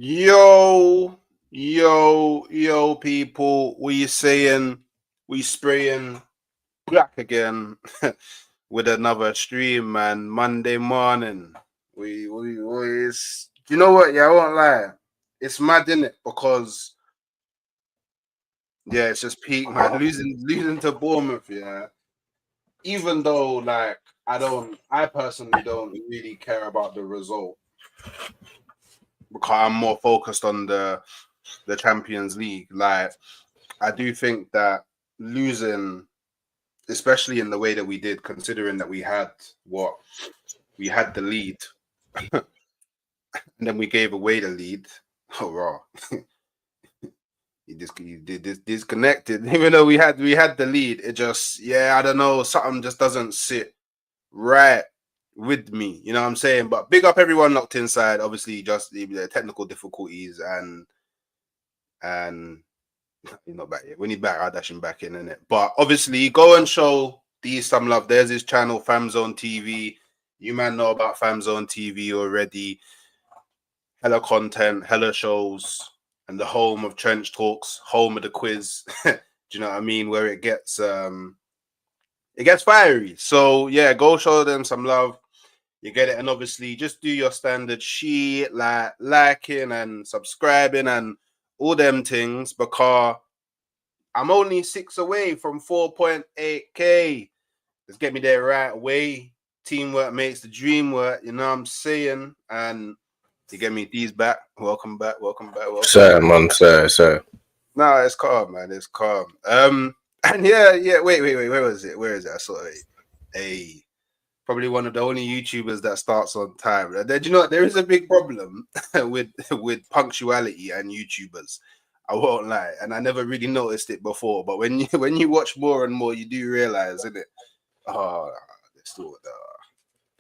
Yo, people. We saying we spraying black again with another stream, man. Monday morning. We it's, you know what? Yeah, I won't lie. It's mad, innit? Because yeah, it's just peak, man. Losing to Bournemouth, yeah. Even though I personally don't really care about the result because I'm more focused on the Champions League. Like, I do think that losing, especially in the way that we did, considering that we had the lead, and then we gave away the lead. Oh, raw. You did disconnected. Even though we had the lead, it just I don't know, something just doesn't sit right with me. You know what I'm saying? But big up everyone locked inside. Obviously, just the technical difficulties and he's not back yet. When he's back, I'll dash him back in it. But obviously, go and show these some love. There's his channel, FamZone TV. You man know about FamZone TV already. Hella content, hella shows, and the home of Trench Talks, home of the quiz. Do you know what I mean? Where it gets fiery. So yeah, go show them some love. You get it, and obviously just do your standard shit like liking and subscribing and all them things because I'm only 6 away from 4.8k. Let's get me there right away. Teamwork makes the dream work, you know what I'm saying? And you get me, D's back. Welcome back. Sir, man, sir. No, it's calm, man. It's calm. And wait. Where was it? Where is it? I saw a probably one of the only YouTubers that starts on time. Do you know there is a big problem with punctuality and YouTubers. I won't lie, and I never really noticed it before. But when you watch more and more, you do realize, isn't it? Oh, it's still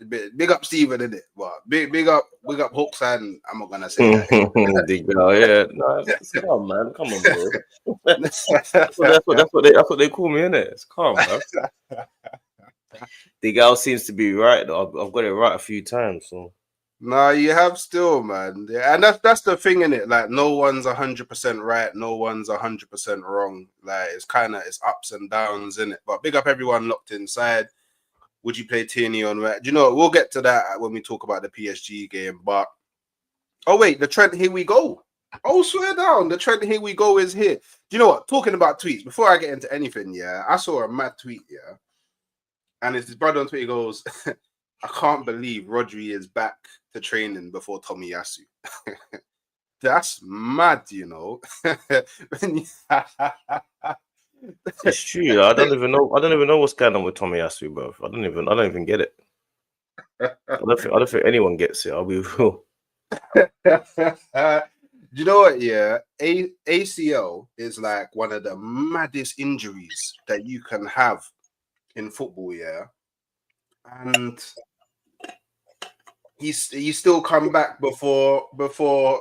big up Steven, isn't it? But big up Hooks, and I'm not gonna say that. Big girl, yeah. No, it's calm, man. Come on, bro. that's what they call me, innit? It's calm, man. The girl seems to be right, though. I've got it right a few times, so. Nah, you have still, man. Yeah, and that's the thing, in it. Like, no one's 100% right, no one's 100% wrong. Like, it's ups and downs, in it. But big up everyone locked inside. Would you play Tierney on right? Do you know what? We'll get to that when we talk about the PSG game. But oh wait, the Trent here we go. Oh, swear down, the Trent here we go is here. Do you know what? Talking about tweets, before I get into anything, yeah, I saw a mad tweet, yeah, and it's his brother on Twitter. He goes, I can't believe Rodri is back to training before Tomiyasu. That's mad, you know. It's true. I don't even know what's going on with Tomiyasu, bro. I don't even get it. I don't think anyone gets it. I'll be real. Do you know what? Yeah, ACL is like one of the maddest injuries that you can have in football. Yeah, and he's still come back before Tomiyasu.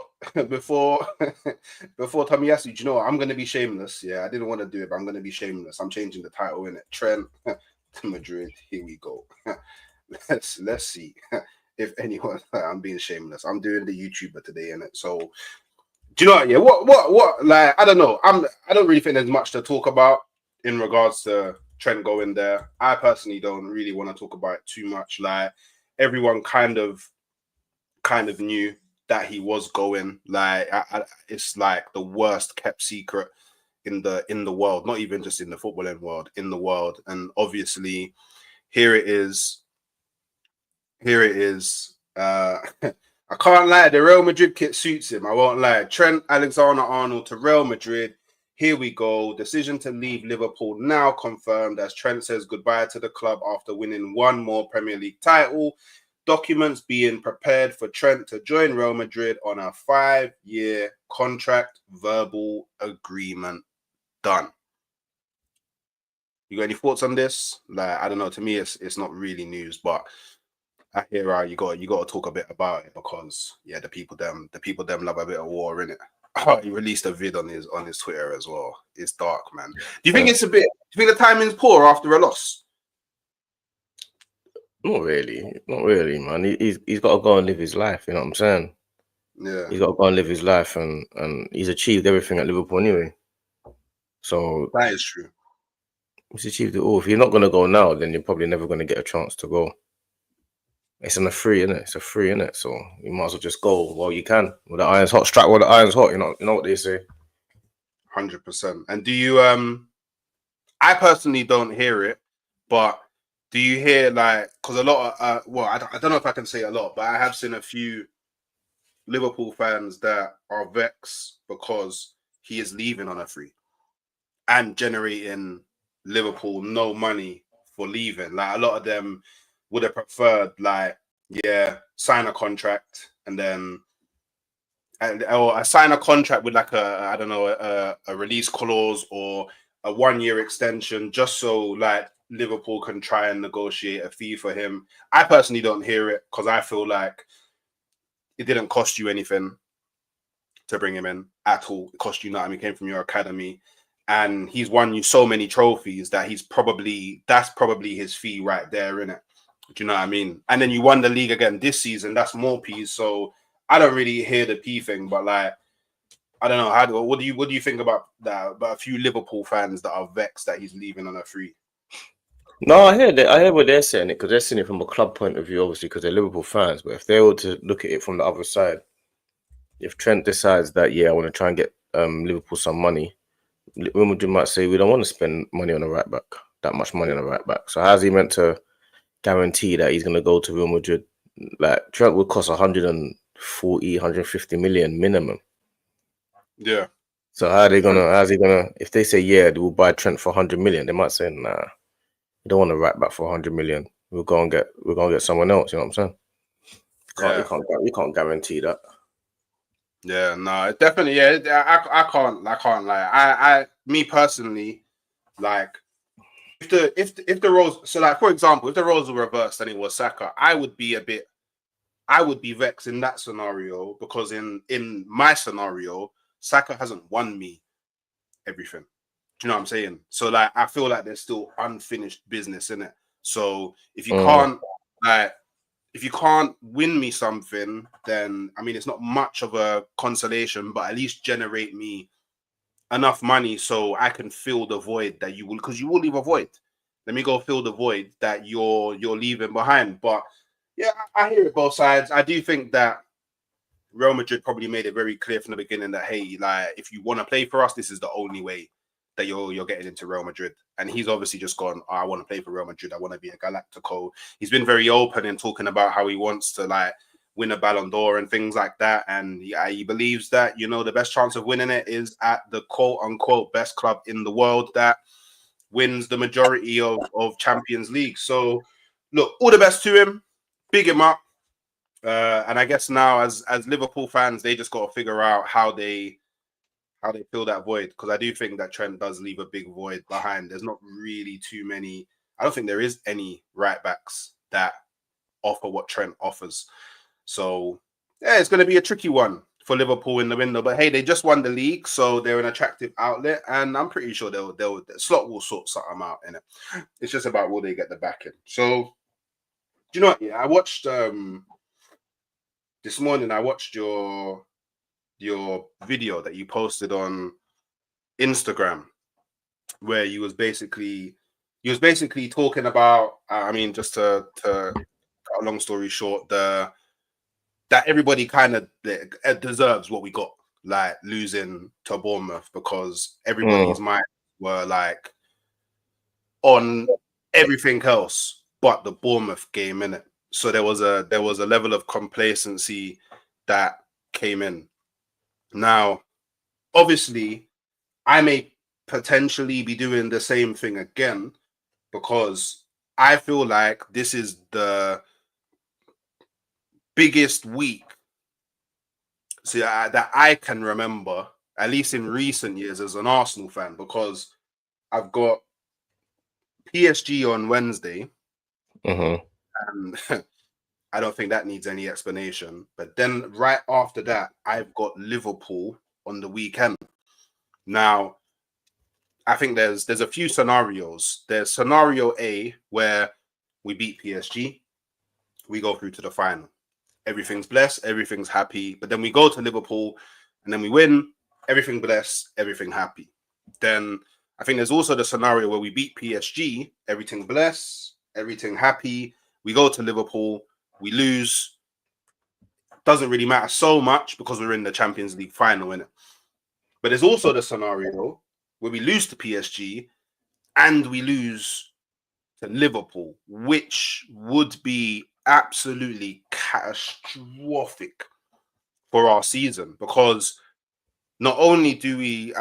Do you know what? I'm gonna be shameless. Yeah, I didn't want to do it, but I'm gonna be shameless. I'm changing the title in it. Trent to Madrid. Here we go. Let's see if anyone. I'm being shameless. I'm doing the YouTuber today in it. So do you know what? Yeah, what? Like, I don't know. I don't really think there's much to talk about in regards to Trent going there. I personally don't really want to talk about it too much. Like, everyone kind of knew that he was going. Like, it's like the worst kept secret in the world, not even just in the footballing world, in the world. And obviously, here it is. I can't lie, the Real Madrid kit suits him. I won't lie. Trent Alexander-Arnold to Real Madrid. Here we go. Decision to leave Liverpool now confirmed as Trent says goodbye to the club after winning one more Premier League title. Documents being prepared for Trent to join Real Madrid on a 5-year contract. Verbal agreement done. You got any thoughts on this? Like, I don't know. To me, it's not really news, but I hear you got to talk a bit about it because the people them love a bit of war, innit? Oh, he released a vid on his Twitter as well. It's dark, man. Do you think it's a bit? Do you think the timing's poor after a loss? Not really, man. He's got to go and live his life. You know what I'm saying? Yeah, He's got to go and live his life, and he's achieved everything at Liverpool anyway. So that is true. he's achieved it all. If you're not going to go now, then you're probably never going to get a chance to go. It's on a free, innit? It's a free, innit? So you might as well just go while you can. With the iron's hot, strike while the iron's hot. You know what they say. 100%. And do you I personally don't hear it, but do you hear like, because a lot of I don't know if I can say a lot, but I have seen a few Liverpool fans that are vexed because he is leaving on a free and generating Liverpool no money for leaving. Like a lot of them would have preferred, like, sign a contract and then or I sign a contract with like a release clause or a 1 year extension, just so like Liverpool can try and negotiate a fee for him. I personally don't hear it because I feel like it didn't cost you anything to bring him in at all. It cost you nothing. He came from your academy, and he's won you so many trophies that that's probably his fee right there, isn't it? Do you know what I mean? And then you won the league again this season. That's more P's. So I don't really hear the P thing, but like, I don't know. What do you think about that? About a few Liverpool fans that are vexed that he's leaving on a free. No, I hear that. I hear what they're saying it because they're seeing it from a club point of view, obviously, because they're Liverpool fans. But if they were to look at it from the other side, if Trent decides that I want to try and get Liverpool some money, Real Madrid might say we don't want to spend money on a right back, that much money on a right back. So how's he meant to guarantee that he's going to go to Real Madrid? Like Trent would cost 140, 150 million minimum. Yeah. So how's he gonna? If they say we'll buy Trent for 100 million, they might say nah, you don't want to right back for 100 million. We're gonna get someone else. You know what I'm saying? You can't guarantee that. Yeah, no, definitely. Yeah, I can't lie. Me personally, like, if the roles, so like for example, if the roles were reversed and it was Saka, I would be vexed in that scenario because in my scenario, Saka hasn't won me everything. Do you know what I'm saying? So like, I feel like there's still unfinished business in it. So if you can't win me something, then I mean it's not much of a consolation, but at least generate me enough money so I can fill the void that you will, because you will leave a void. Let me go fill the void that you're leaving behind. But yeah, I hear it both sides. I do think that Real Madrid probably made it very clear from the beginning that, hey, like, if you want to play for us, this is the only way that you're getting into Real Madrid. And he's obviously just gone, I want to play for Real Madrid. I want to be a Galactico. He's been very open in talking about how he wants to like win a Ballon d'Or and things like that. And he believes that, the best chance of winning it is at the quote unquote best club in the world that wins the majority of Champions League. So look, all the best to him. Big him up. And I guess now as Liverpool fans, they just got to figure out how they fill that void, because I do think that Trent does leave a big void behind. There's not really too many. I don't think there is any right backs that offer what Trent offers. So yeah, it's going to be a tricky one for Liverpool in the window. But hey, they just won the league, so they're an attractive outlet, and I'm pretty sure they'll Slot will sort something out in it. It's just about will they get the backing. So do you know what? Yeah, I watched this morning. I watched your video that you posted on Instagram, where you was basically talking about, I mean, just to cut a long story short, that everybody kind of deserves what we got, like losing to Bournemouth, because everybody's mind were like on everything else but the Bournemouth game, in it. So there was a level of complacency that came in. Now, obviously, I may potentially be doing the same thing again, because I feel like this is the biggest week that I can remember, at least in recent years, as an Arsenal fan, because I've got PSG on Wednesday, and I don't think that needs any explanation. But then right after that, I've got Liverpool on the weekend. Now, I think there's a few scenarios. There's scenario A, where we beat PSG, we go through to the final. everything's blessed, everything's happy. But then we go to Liverpool and then we win, everything blessed, everything happy. Then I think there's also the scenario where we beat PSG, everything blessed, everything happy. We go to Liverpool, we lose. Doesn't really matter so much because we're in the Champions League final, innit? But there's also the scenario where we lose to PSG and we lose to Liverpool, which would be absolutely catastrophic for our season, because not only can we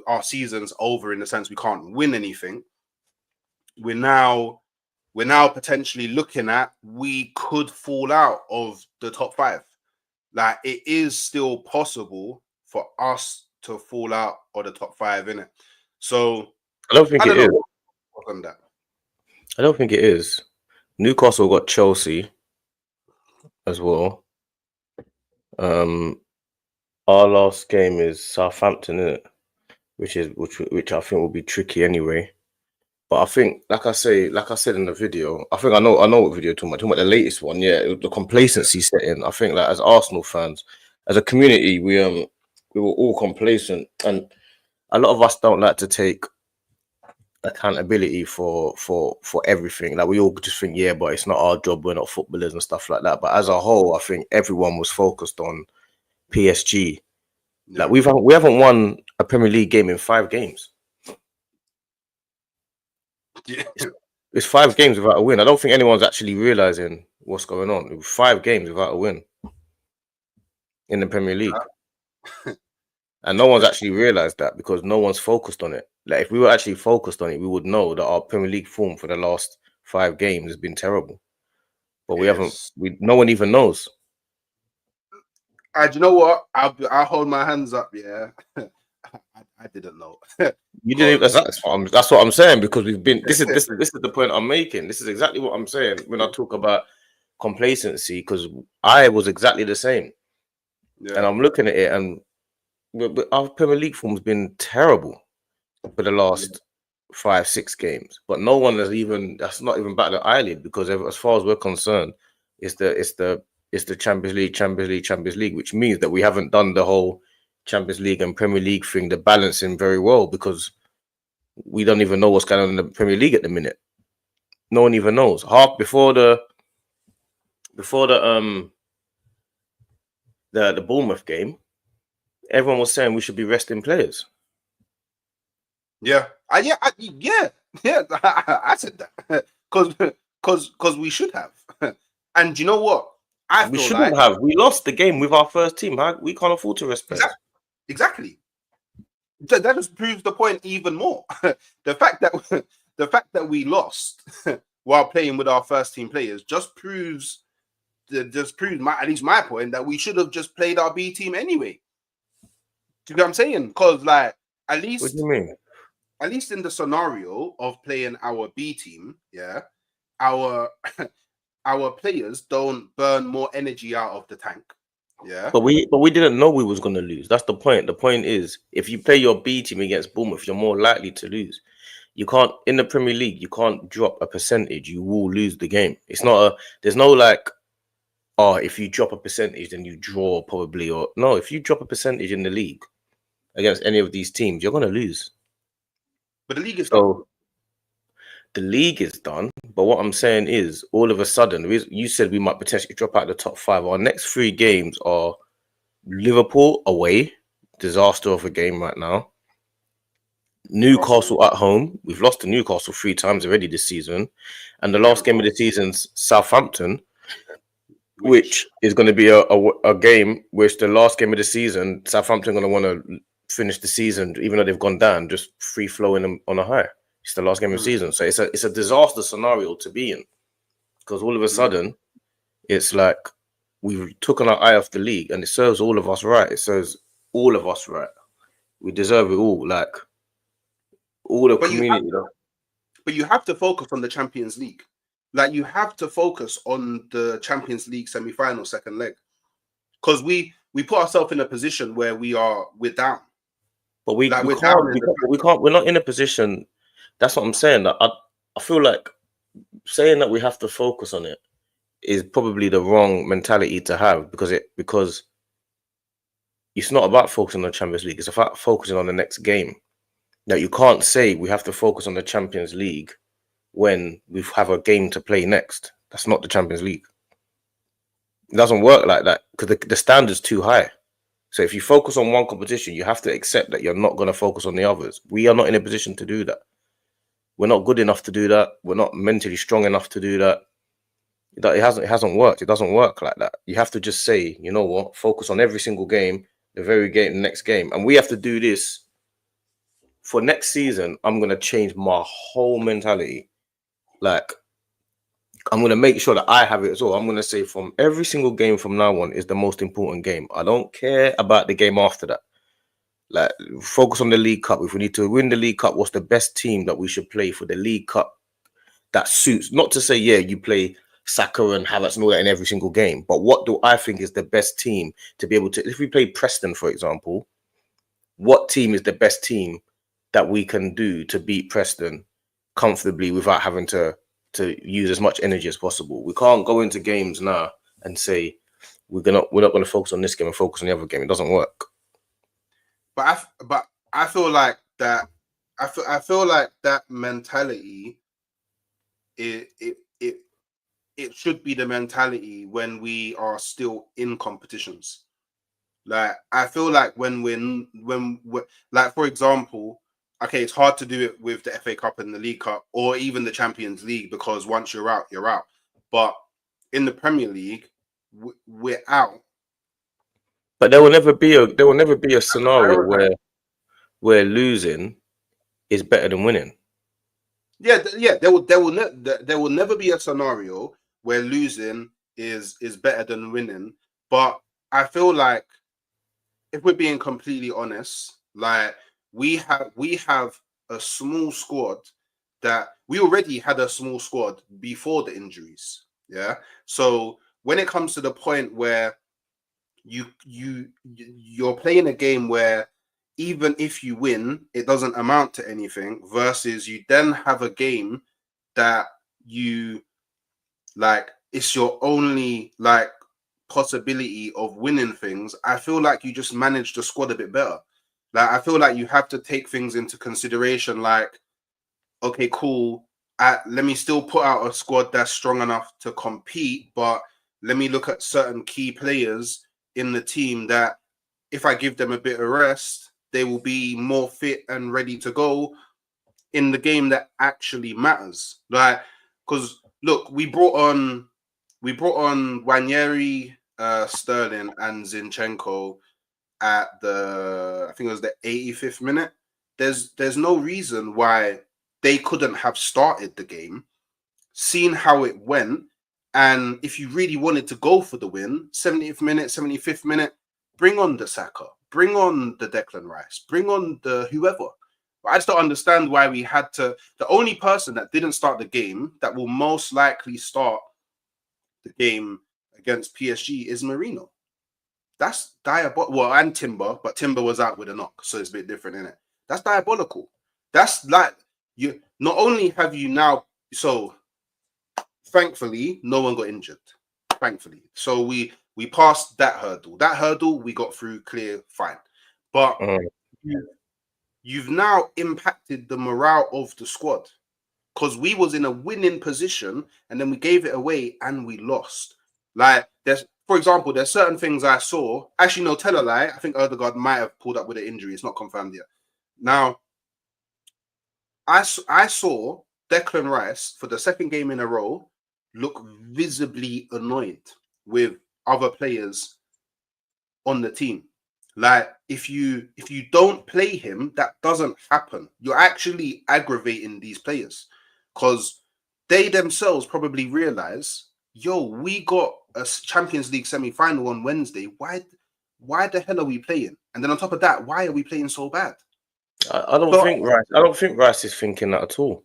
our season's over in the sense we can't win anything, we're now potentially looking at we could fall out of the top 5. Like, it is still possible for us to fall out of the top 5, innit? So I don't think it is. On that. I don't think it is. Newcastle got Chelsea as well. Our last game is Southampton, isn't it? Which I think will be tricky anyway. But I think, like I said in the video, I think I know what video you're talking about the latest one. Yeah, the complacency set in. I think, like, as Arsenal fans, as a community, we were all complacent, and a lot of us don't like to take accountability for everything. Like, we all just think, yeah, but it's not our job, we're not footballers and stuff like that. But as a whole, I think everyone was focused on PSG. Like, we haven't won a Premier League game in 5 games. Yeah. It's 5 games without a win. I don't think anyone's actually realizing what's going on. It was 5 games without a win in the Premier League. And no one's actually realized that because no one's focused on it. Like, if we were actually focused on it, we would know that our Premier League form for the last 5 games has been terrible. But no one even knows. Do you know what? I'll hold my hands up, yeah. I didn't know. You didn't. That's what I'm saying, because we've been. This is the point I'm making. This is exactly what I'm saying when I talk about complacency, because I was exactly the same. Yeah. And I'm looking at it, and our Premier League form has been terrible for the last 5-6 games. But no one has even. That's not even batted the eyelid, because as far as we're concerned, it's the Champions League, which means that we haven't done the whole Champions League and Premier League thing, the balancing very well, because we don't even know what's going on in the Premier League at the minute. No one even knows. Before the Bournemouth game, everyone was saying we should be resting players. Yeah, I said that because we should have. And you know what? We shouldn't have. We lost the game with our first team. We can't afford to rest players. Exactly. That just proves the point even more. The fact that we lost while playing with our first team players just proves at least my point, that we should have just played our B team anyway. Do you know what I'm saying? Because, like, at least, what do you mean? At least in the scenario of playing our B team, yeah, our players don't burn more energy out of the tank. Yeah. But we didn't know we was going to lose. That's the point. The point is, if you play your B team against Bournemouth, you're more likely to lose. You can't, in the Premier League, you can't drop a percentage. You will lose the game. It's not there's no like, if you drop a percentage, then you draw probably. Or no, if you drop a percentage in the league against any of these teams, you're going to lose. But the league is done. The league is done, but what I'm saying is, all of a sudden, you said we might potentially drop out the top 5. Our next 3 games are Liverpool away, disaster of a game right now. Newcastle at home. We've lost to Newcastle 3 times already this season. And the last game of the season's Southampton, which is going to be a game which the last game of the season, Southampton are going to want to finish the season, even though they've gone down, just free flowing on a high. It's the last game of the season. So it's a disaster scenario to be in, because all of a sudden it's like we've taken our eye off the league, and it serves all of us right. It serves all of us right. We deserve it all, like all the community. But you have to focus on the Champions League. Like, you have to focus on the Champions League semi-final second leg, because we put ourselves in a position where we're down. But we're not in a position. That's what I'm saying. I feel like saying that we have to focus on it is probably the wrong mentality to have because it's not about focusing on the Champions League. It's about focusing on the next game. Now, you can't say we have to focus on the Champions League when we have a game to play next. That's not the Champions League. It doesn't work like that because the standard's too high. So if you focus on one competition, you have to accept that you're not going to focus on the others. We are not in a position to do that. We're not good enough to do that. We're not mentally strong enough to do that. It hasn't worked. It doesn't work like that. You have to just say, you know what, focus on every single game, the next game. And we have to do this for next season. I'm going to change my whole mentality. Like, I'm going to make sure that I have it as well. I'm going to say from every single game from now on is the most important game. I don't care about the game after that. Like, focus on the League Cup. If we need to win the League Cup, what's the best team that we should play for the League Cup that suits? Not to say, yeah, you play Saka and Havertz and all that in every single game, but what do I think is the best team to be able to, if we play Preston, for example, what team is the best team that we can do to beat Preston comfortably without having to use as much energy as possible? We can't go into games now and say we're not going to focus on this game and focus on the other game. It doesn't work. But I feel like that. I feel like that mentality. It should be the mentality when we are still in competitions. Like, I feel like when we're like, for example, okay, it's hard to do it with the FA Cup and the League Cup or even the Champions League because once you're out, you're out. But in the Premier League, we're out. But there will never be a scenario where losing is better than winning. Yeah. There will never be a scenario where losing is better than winning. But I feel like, if we're being completely honest, like we have a small squad that we already had a small squad before the injuries. Yeah. So when it comes to the point where you're playing a game where even if you win, it doesn't amount to anything, versus you then have a game that you like, it's your only like possibility of winning things. I feel like you just manage the squad a bit better. Like, I feel like you have to take things into consideration. Like, okay, cool. Let me still put out a squad that's strong enough to compete, but let me look at certain key players in the team that if I give them a bit of rest, they will be more fit and ready to go in the game that actually matters. Like, because look, we brought on Wanyeri, Sterling, and Zinchenko at I think it was the 85th minute. There's no reason why they couldn't have started the game, seen how it went, and if you really wanted to go for the win, 70th minute, 75th minute, bring on the Saka, bring on the Declan Rice, bring on the whoever. I just don't understand why we had to. The only person that didn't start the game that will most likely start the game against PSG is Marino. That's diabolical. Well, and Timber, but Timber was out with a knock, so it's a bit different, isn't it? That's diabolical. That's like, you not only have you now, so thankfully no one got injured. Thankfully. So we passed that hurdle. That hurdle we got through clear, fine. But you've now impacted the morale of the squad, because we was in a winning position and then we gave it away and we lost. Like, for example, there's certain things I saw. Actually, no, tell a lie. I think Odegaard might have pulled up with an injury. It's not confirmed yet. Now, I saw Declan Rice for the second game in a row look visibly annoyed with other players on the team. Like, if you don't play him, that doesn't happen. You're actually aggravating these players, because they themselves probably realize, yo, we got a Champions League semi-final on Wednesday. Why the hell are we playing? And then on top of that, why are we playing so bad? I don't think Rice is thinking that at all.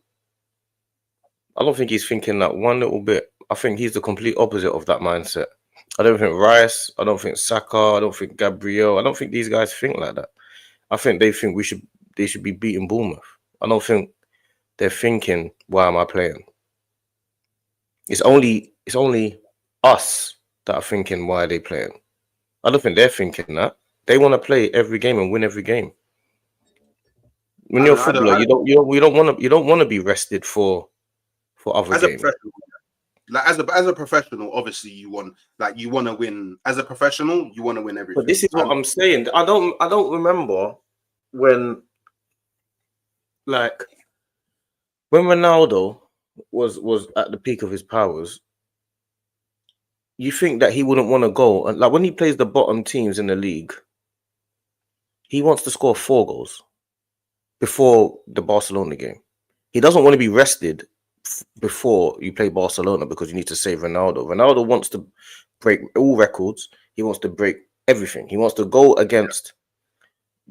I don't think he's thinking that one little bit. I think he's the complete opposite of that mindset. I don't think Rice, I don't think Saka, I don't think Gabriel, I don't think these guys think like that. I think they think they should be beating Bournemouth. I don't think they're thinking, why am I playing? It's only us that are thinking why are they playing. I don't think they're thinking that. They want to play every game and win every game. When you're a footballer, you don't want to be rested for other as a games. professional, like as a professional, obviously you want to win. As a professional, you want to win everything. But this is what I'm saying. I don't remember when Ronaldo was at the peak of his powers. You think that he wouldn't want to go, and like when he plays the bottom teams in the league, he wants to score 4 goals before the Barcelona game. He doesn't want to be rested before you play Barcelona because you need to save Ronaldo. Ronaldo wants to break all records. He wants to break everything. He wants to go against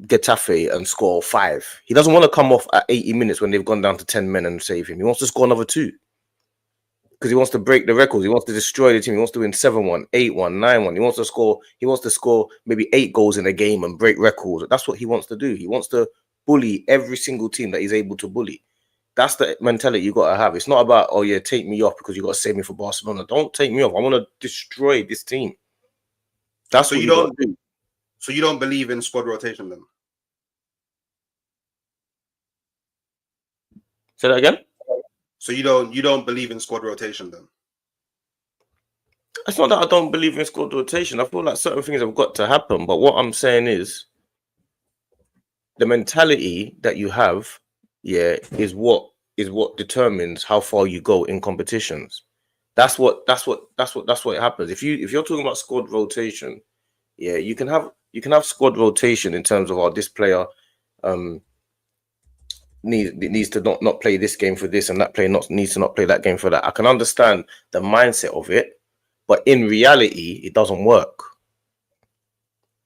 Getafe and score 5. He doesn't want to come off at 80 minutes when they've gone down to 10 men and save him. He wants to score another 2 because he wants to break the records. He wants to destroy the team. He wants to win 7-1, 8-1, 9-1. He wants to score maybe 8 goals in a game and break records. That's what he wants to do. He wants to bully every single team that he's able to bully. That's the mentality you got to have. It's not about, oh yeah, take me off because you got to save me for Barcelona. Don't take me off. I want to destroy this team. That's what you don't do. So you don't believe in squad rotation then? Say that again? So you don't believe in squad rotation then? It's not that I don't believe in squad rotation. I feel like certain things have got to happen. But what I'm saying is the mentality that you have, is what determines how far you go in competitions. That's what happens. If you're talking about squad rotation, you can have squad rotation in terms of this player needs to not play this game for this and that player needs to not play that game for that. I can understand the mindset of it, but in reality, it doesn't work.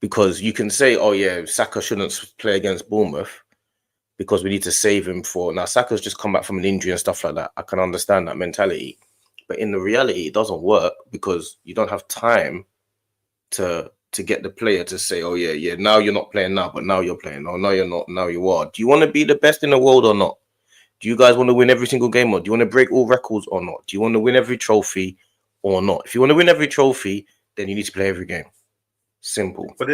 Because you can say, oh yeah, Saka shouldn't play against Bournemouth because we need to save him for... Now, Saka's just come back from an injury and stuff like that. I can understand that mentality. But in the reality, it doesn't work because you don't have time to get the player to say, oh yeah, now you're not playing now, but now you're playing. Oh, no, you're not. Now you are. Do you want to be the best in the world or not? Do you guys want to win every single game or do you want to break all records or not? Do you want to win every trophy or not? If you want to win every trophy, then you need to play every game. Simple. But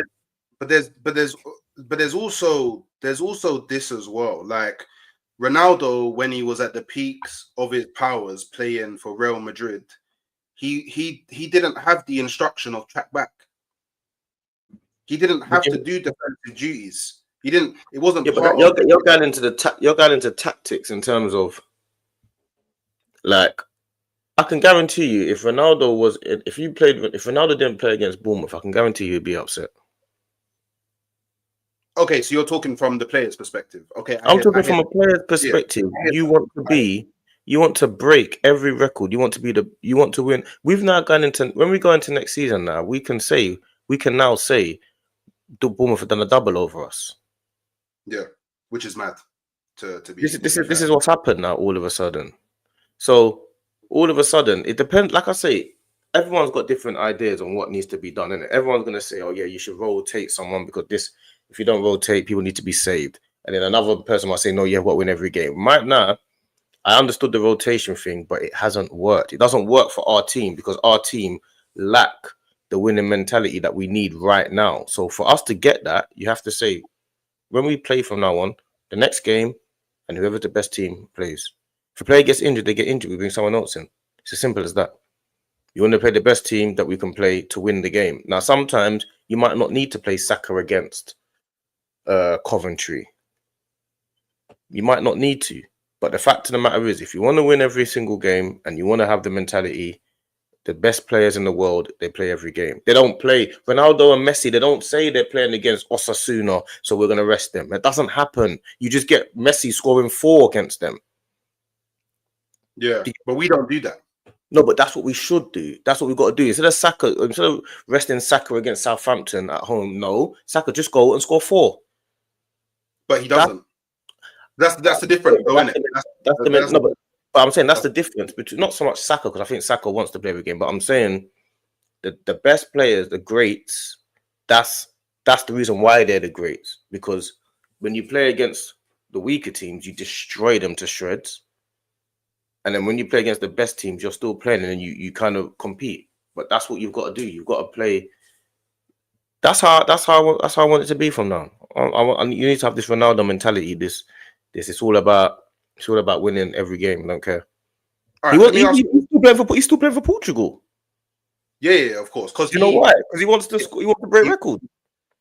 there's also this as well. Like Ronaldo, when he was at the peaks of his powers playing for Real Madrid, he didn't have the instruction of track back. He didn't have to do defensive duties. He didn't. It wasn't. Yeah, but you're going into tactics in terms of like. I can guarantee you, if Ronaldo didn't play against Bournemouth, I can guarantee you he'd be upset. Okay, so you're talking from the player's perspective. Okay, I'm talking from a player's perspective. Yeah, you want to break every record. You want to win. We've now gone into when we go into next season. Now we can now say, the Bournemouth have done a double over us. Yeah, which is mad. To be this is what's happened now. All of a sudden, so all of a sudden it depends. Like I say, everyone's got different ideas on what needs to be done, and everyone's going to say, oh yeah, you should rotate someone because this. If you don't rotate, people need to be saved. And then another person might say, no, you've got to win every game. Right now, I understood the rotation thing, but it hasn't worked. It doesn't work for our team because our team lack the winning mentality that we need right now. So for us to get that, you have to say, when we play from now on, the next game, and whoever the best team plays. If a player gets injured, they get injured. We bring someone else in. It's as simple as that. You want to play the best team that we can play to win the game. Now, sometimes you might not need to play Saka against Coventry. You might not need to, but the fact of the matter is, if you want to win every single game and you want to have the mentality, the best players in the world, they play every game. They don't play Ronaldo and Messi. They don't say they're playing against Osasuna, so we're going to rest them. That doesn't happen. You just get Messi scoring 4 against them. Yeah, but we don't do that. No, but that's what we should do. That's what we've got to do. Instead of resting Saka against Southampton at home, no, Saka just go and score 4. But he doesn't. That's the difference, though, isn't it? But I'm saying that's the difference between not so much Saka, because I think Saka wants to play every game, but I'm saying the best players, the greats, that's the reason why they're the greats. Because when you play against the weaker teams, you destroy them to shreds. And then when you play against the best teams, you're still playing and you kind of compete. but that's what you've got to do. You've got to play. That's how I want it to be from now. You need to have this Ronaldo mentality. This it's all about winning every game. I don't care. All right, He's still playing for Portugal. Yeah, of course. Because you know why? Because he wants to break record.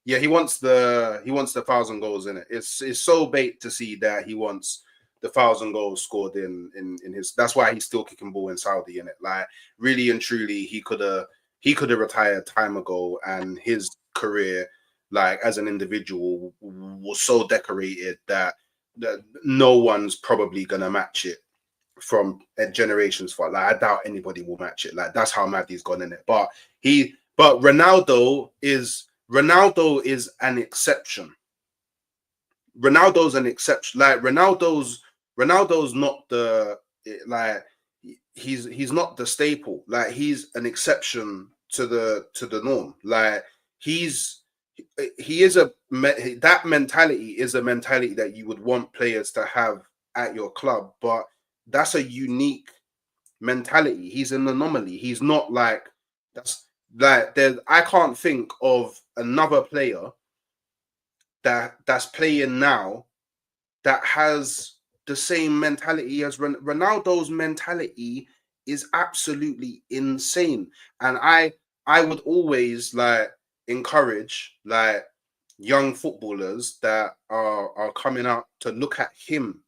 Yeah, he wants the 1,000 goals in it. It's so bait to see that he wants the 1,000 goals scored in his. That's why he's still kicking ball in Saudi in it. Like really and truly, he could have retired time ago, and his career, like as an individual, was so decorated that no one's probably gonna match it from generations for. Like I doubt anybody will match it. Like that's how mad he's gone in it. But Ronaldo is an exception. Ronaldo's an exception. Like Ronaldo's not the he's not the staple. Like he's an exception to the norm. Like that mentality is a mentality that you would want players to have at your club, but that's a unique mentality. He's an anomaly. He's not like that's like I can't think of another player that's playing now that has the same mentality as Ronaldo's mentality is absolutely insane. And I would always like encourage like young footballers that are coming up to look at him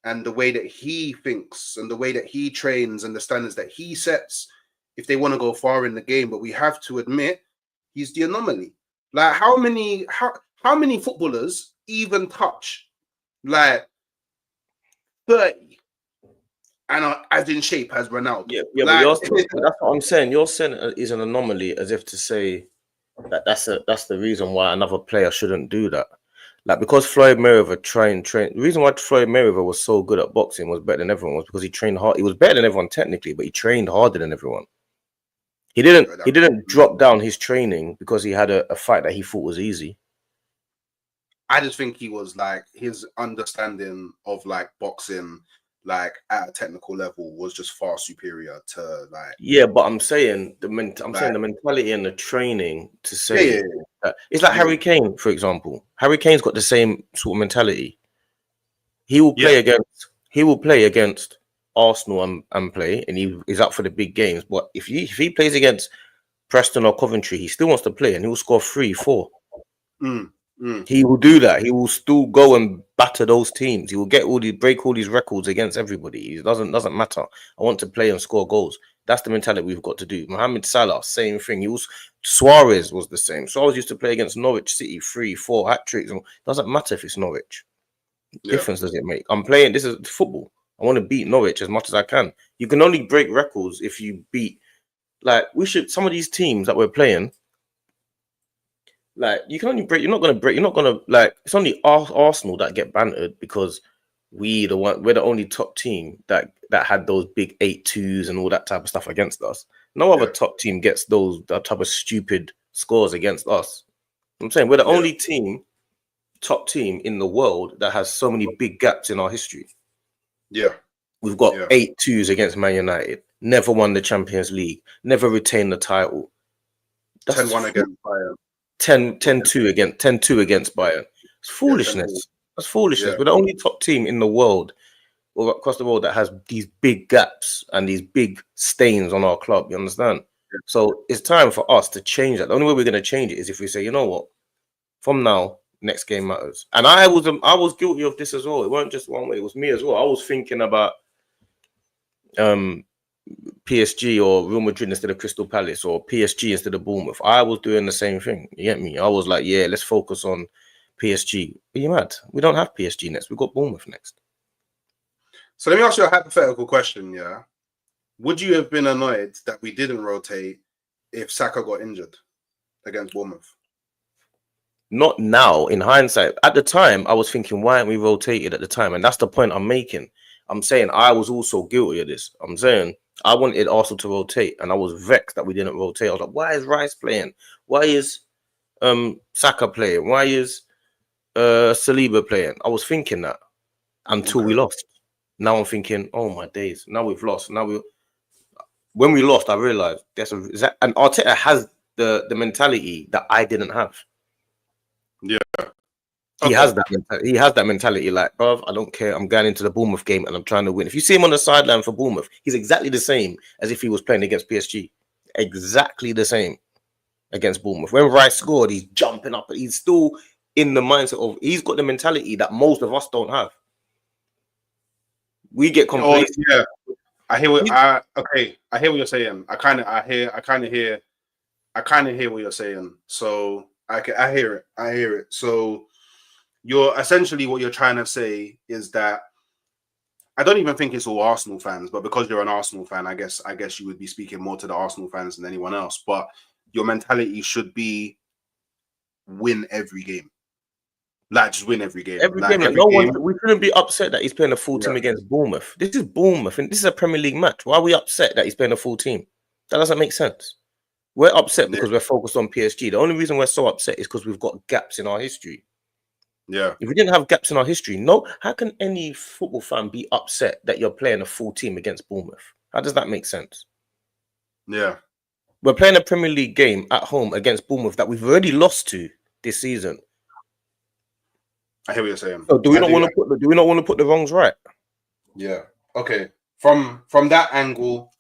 and the way that he thinks and the way that he trains and the standards that he sets if they want to go far in the game. But we have to admit he's the anomaly. Like how many footballers even touch like 30 and are as in shape as Ronaldo? Yeah, like, but that's what I'm saying. You're saying it is an anomaly, as if to say that that's the reason why another player shouldn't do that. Like because Floyd Mayweather trained. The reason why Floyd Mayweather was so good at boxing, was better than everyone, was because he trained hard. He was better than everyone technically, but he trained harder than everyone. He didn't drop down his training because he had a fight that he thought was easy. I just think he was like his understanding of like boxing, like at a technical level, was just far superior to like. Yeah, but I'm saying the mentality and the training to say it's like Harry Kane, for example. Harry Kane's got the same sort of mentality. He will play against Arsenal and play, and he's up for the big games. But if he plays against Preston or Coventry, he still wants to play, and he will score 3-4. He will do that. He will still go and batter those teams. He will break all these records against everybody. It doesn't matter. I want to play and score goals. That's the mentality we've got to do. Mohamed Salah, same thing. Suarez was the same. Suarez used to play against Norwich City, 3-4 hat tricks. Doesn't matter if it's Norwich. Difference does it make? I'm playing. This is football. I want to beat Norwich as much as I can. You can only break records if you beat. Like some of these teams that we're playing. Like you can only break. You're not gonna like. It's only Arsenal that get bantered because we're the only top team that had those big 8-2s and all that type of stuff against us. No other top team gets that type of stupid scores against us. I'm saying we're the only top team in the world that has so many big gaps in our history. Yeah, we've got 8-2s against Man United. Never won the Champions League. Never retained the title. 10-1 against Bayern. 10-2 against Bayern. It's foolishness. That's foolishness. We're the only top team in the world or across the world that has these big gaps and these big stains on our club. You understand? Yeah. So it's time for us to change that. The only way we're going to change it is if we say, you know what, from now, next game matters. And I was guilty of this as well. It weren't just one way. It was me as well. I was thinking about PSG or Real Madrid instead of Crystal Palace or PSG instead of Bournemouth. I was doing the same thing. You get me? I was like, yeah, let's focus on PSG. Are you mad? We don't have PSG next. We've got Bournemouth next. So let me ask you a hypothetical question, yeah? Would you have been annoyed that we didn't rotate if Saka got injured against Bournemouth? Not now, in hindsight. At the time, I was thinking, why aren't we rotated at the time? And that's the point I'm making. I'm saying I was also guilty of this. I'm saying I wanted Arsenal to rotate, and I was vexed that we didn't rotate. I was like, why is Rice playing? Why is Saka playing? Why is Saliba playing? I was thinking that until we lost. Now I'm thinking, oh my days. Now we've lost. when we lost, I realized and Arteta has the mentality that I didn't have. Yeah. He has that mentality. He has that mentality. Like, bruv, I don't care. I'm going into the Bournemouth game and I'm trying to win. If you see him on the sideline for Bournemouth, he's exactly the same as if he was playing against PSG. Exactly the same against Bournemouth. When Rice scored, he's jumping up. He's still in the mindset of he's got the mentality that most of us don't have. We get complacent. Yeah, I hear what I hear what you're saying. I kind of hear what you're saying. So I hear it. I hear it. So you're essentially what you're trying to say is that I don't even think it's all Arsenal fans, but because you're an Arsenal fan, I guess you would be speaking more to the Arsenal fans than anyone else. But your mentality should be win every game. Like, just win every game. Every game. We shouldn't be upset that he's playing a full team against Bournemouth. This is Bournemouth, and this is a Premier League match. Why are we upset that he's playing a full team? That doesn't make sense. We're upset because we're focused on PSG. The only reason we're so upset is because we've got gaps in our history. Yeah. If we didn't have gaps in our history, how can any football fan be upset that you're playing a full team against Bournemouth? How does that make sense? Yeah. We're playing a Premier League game at home against Bournemouth that we've already lost to this season. I hear what you're saying. So do we not want to put the wrongs right? Yeah. Okay. From that angle,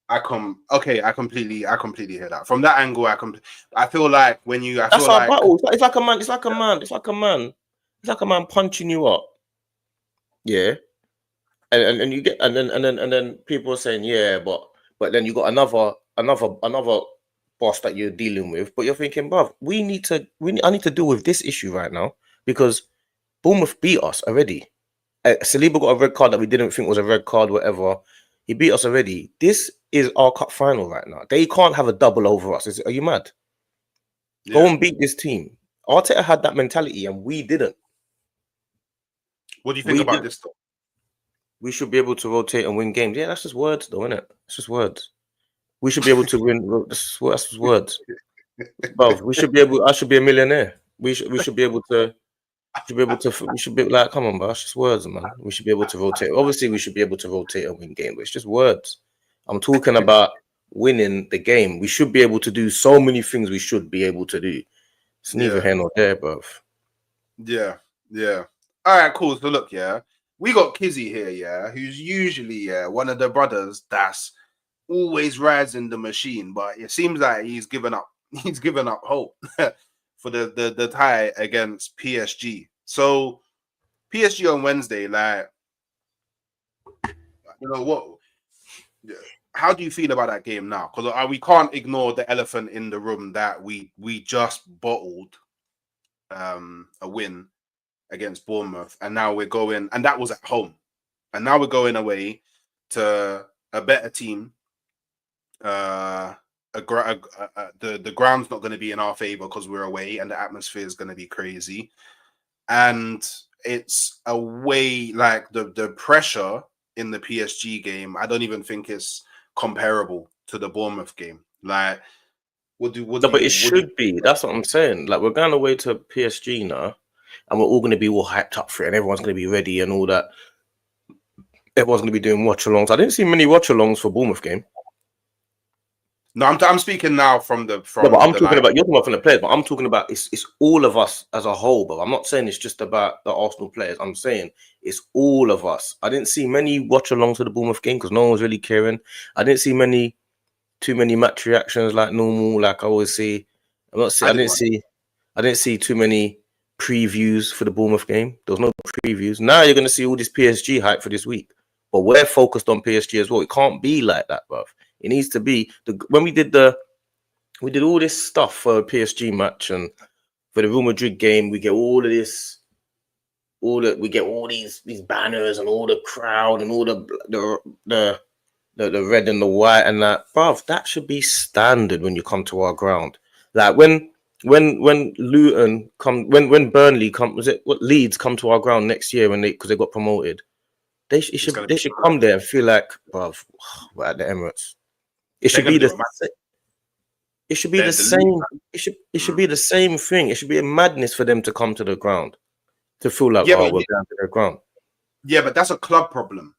I completely hear that. From that angle, I feel like when you that's our battle. It's like a man punching you up. Yeah. And you get and then people are saying, yeah, but then you got another boss that you're dealing with, but you're thinking, bruv, I need to deal with this issue right now because Bournemouth beat us already. Saliba got a red card that we didn't think was a red card, whatever. He beat us already. This is our cup final right now. They can't have a double over us. Are you mad? Yeah. Go and beat this team. Arteta had that mentality and we didn't. What do you think about this, though? We should be able to rotate and win games. Yeah, that's just words, though, isn't it? It's just words. We should be able to win. That's just words. Bro, we should be able. I should be a millionaire. We should be able to. We should be like, come on, bro. It's just words, man. We should be able to rotate. Obviously, we should be able to rotate and win games, but it's just words. I'm talking about winning the game. We should be able to do so many things. We should be able to do. It's neither here nor there, bro. Yeah. All right, cool. So look, we got Kizzy here, who's usually one of the brothers that's always rising the machine, but it seems like he's given up. He's given up hope for the tie against PSG. So PSG on Wednesday, like, you know what? How do you feel about that game now? Because we can't ignore the elephant in the room that we just bottled a win against Bournemouth, and now we're going, and that was at home, and now we're going away to a better team. The ground's not going to be in our favor because we're away, and the atmosphere is going to be crazy, and it's a way like the pressure in the PSG game. I don't even think it's comparable to the Bournemouth game. Like, but it should be. That's what I'm saying. Like, we're going away to PSG now. And we're all going to be all hyped up for it, and everyone's going to be ready and all that. Everyone's going to be doing watch-alongs. I didn't see many watch-alongs for Bournemouth game. No, I'm speaking now from the. But I'm talking about, you're talking about from the players, but I'm talking about it's all of us as a whole. But I'm not saying it's just about the Arsenal players. I'm saying it's all of us. I didn't see many watch-alongs to the Bournemouth game because no one was really caring. I didn't see too many match reactions like normal, like I always see. I didn't see too many previews for the Bournemouth game. There was no previews. Now you're going to see all this PSG hype for this week, but we're focused on PSG as well. It can't be like that, bruv. It needs to be when we did all this stuff for a PSG match and for the Real Madrid game. We get all of this, we get all these banners and all the crowd and all the red and the white and that, bruv. That should be standard when you come to our ground. Like when Luton come, when Burnley come, Leeds come to our ground next year because they got promoted, they should come there and feel like, bruv, we're at the Emirates. It should be the same. It should be the same thing. It should be a madness for them to come to the ground to feel like, we're going to the ground. Yeah, but that's a club problem,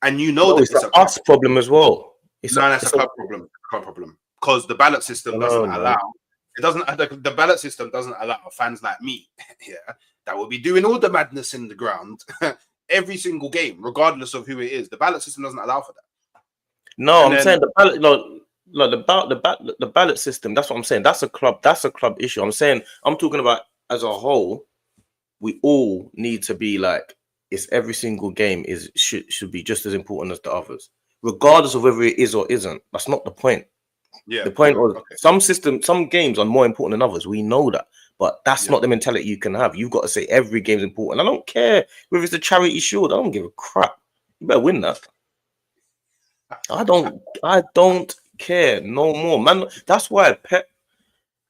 and it's an us problem as well. It's No, that's a club problem. Club problem. Because the ballot system doesn't allow. It doesn't. The ballot system doesn't allow fans like me, yeah, that will be doing all the madness in the ground every single game, regardless of who it is. The ballot system doesn't allow for that. No, I'm saying the ballot, like the ballot system. That's what I'm saying. That's a club issue. I'm talking about as a whole. We all need to be like, it's every single game should be just as important as the others, regardless of whether it is or isn't. That's not the point. Yeah. The point was some games are more important than others. We know that, but that's not the mentality you can have. You've got to say every game's important. I don't care whether it's a charity shield. I don't give a crap. You better win that. I don't care no more, man. That's why Pep,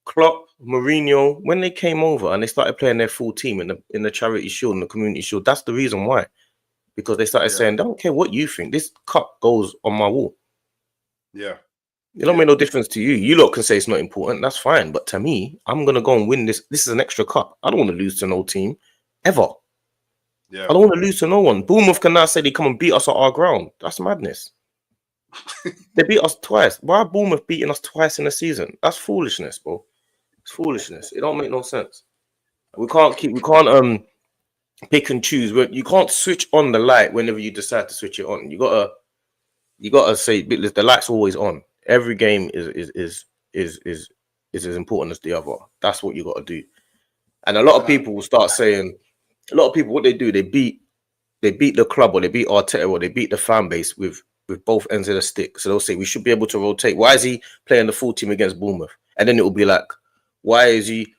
Klopp, Mourinho, when they came over and they started playing their full team in the charity shield and the community shield, that's the reason why. Because they started saying, I don't care what you think, this cup goes on my wall. Yeah. It don't make no difference to you. You lot can say it's not important, that's fine. But to me, I'm gonna go and win this. This is an extra cup. I don't want to lose to no team ever. Yeah. I don't want to lose to no one. Bournemouth can now say they come and beat us at our ground. That's madness. They beat us twice. Why are Bournemouth beating us twice in a season? That's foolishness, bro. It's foolishness. It don't make no sense. We can't pick and choose. You can't switch on the light whenever you decide to switch it on. You gotta say the light's always on. Every game is as important as the other. That's what you gotta do. And a lot of people will start saying, what they do, they beat the club, or they beat Arteta, or they beat the fan base with both ends of the stick. So they'll say we should be able to rotate. Why is he playing the full team against Bournemouth? And then it will be like, why is he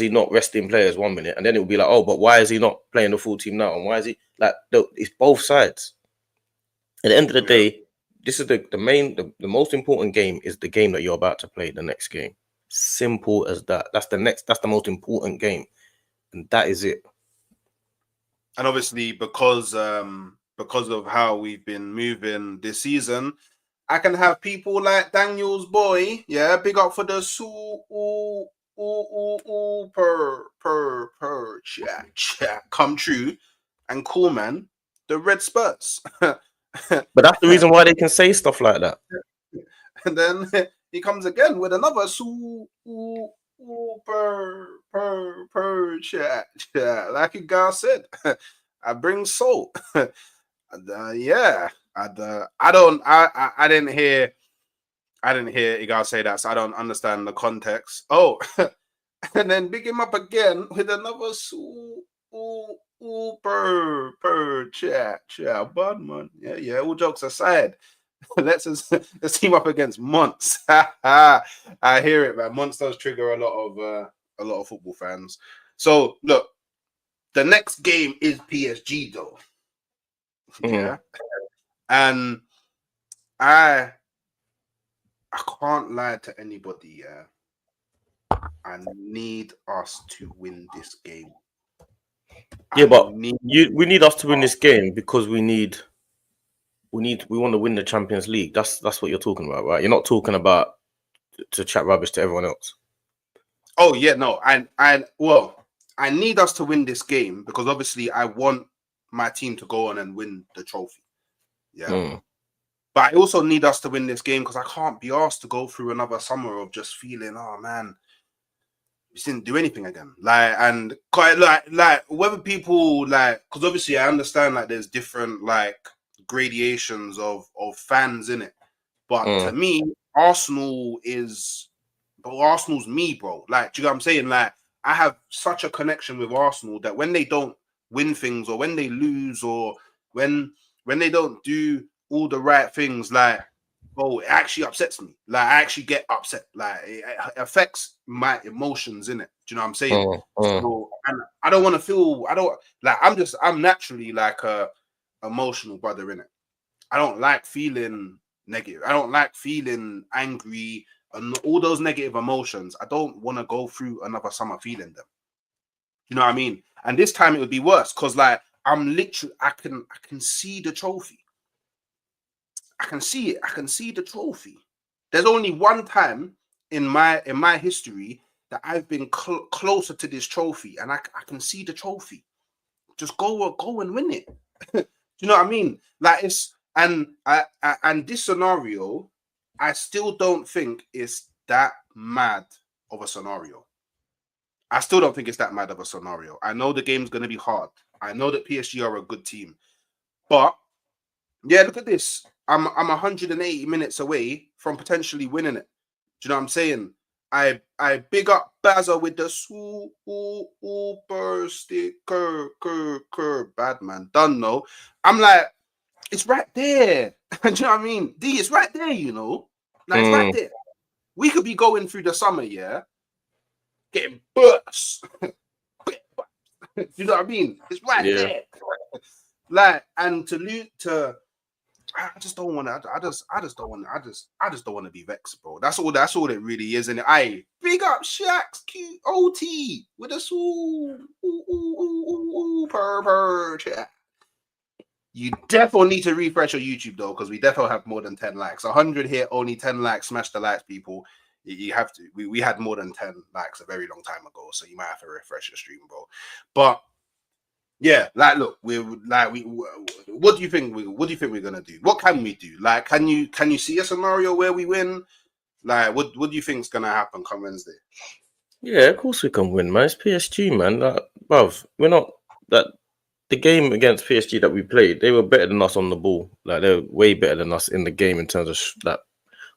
not resting players 1 minute? And then it will be like, oh, but why is he not playing the full team now? And why is he like? It's both sides. At the end of the day, this is the most important game is the game that you're about to play, the next game. Simple as that. That's the most important game, and that is it. And obviously, because of how we've been moving this season, I can have people like Daniel's boy, big up for the chat come true, and cool man, the Red Spurs. But that's the reason why they can say stuff like that. And then he comes again with another chat. Like a guy said, I bring salt. I didn't hear Igal say that, so I don't understand the context. Oh, and then big him up again with another chat. Bad man. Yeah. All jokes aside, let's team up against Monts. I hear it, man. Monts does trigger a lot of football fans. So look, the next game is PSG though. Yeah. And I can't lie to anybody, I need us to win this game. Yeah, but we need us to win this game because we want to win the Champions League. That's what you're talking about, right? You're not talking about to chat rubbish to everyone else. Oh yeah, no. I need us to win this game because obviously I want my team to go on and win the trophy. Yeah. But I also need us to win this game because I can't be asked to go through another summer of just feeling, oh man, we didn't do anything again. Like whether people because obviously I understand there's different gradations of fans in it. But to me, Arsenal's me, bro. Do you know what I'm saying? I have such a connection with Arsenal that when they don't win things or when they lose or when they don't do all the right things, it actually upsets me. I actually get upset. It affects my emotions in it. Do you know what I'm saying? So, and I don't want to feel. I'm naturally a emotional brother in it. I don't like feeling negative. I don't like feeling angry and all those negative emotions. I don't want to go through another summer feeling them. You know what I mean? And this time it would be worse because I'm literally I can see the trophy. I can see it. I can see the trophy. There's only one time in my history that I've been closer to this trophy, and I can see the trophy. Just go and win it. Do you know what I mean? And this scenario I still don't think it's that mad of a scenario. I still don't think it's that mad of a scenario. I know the game's going to be hard. I know that PSG are a good team. But, yeah, look at this. I'm 180 minutes away from potentially winning it. Do you know what I'm saying? I big up Bazza with the super sticker, bad man. Done, no. I'm like, it's right there. Do you know what I mean? D, it's right there, you know? Like, it's right there. We could be going through the summer, yeah? Getting burst. You know what I mean? It's right there. Like, and to lose to, I just don't want to. I just don't want. I just don't want to be vexed, bro. That's all it really is. And I big up Shaq's cute OT with a per chat. You definitely need to refresh your YouTube though, because we definitely have more than 10 likes. 100 here, only 10 likes. Smash the likes, people. You have to. We had more than 10 likes a very long time ago, so you might have to refresh your stream, bro. But yeah, like, look, what do you think? What do you think we're gonna do? What can we do? Like, can you see a scenario where we win? Like, what do you think is gonna happen come Wednesday? Yeah, of course we can win, man. It's PSG, man. Like, bruv, we're not that. The game against PSG that we played, they were better than us on the ball. Like, they're way better than us in the game in terms of that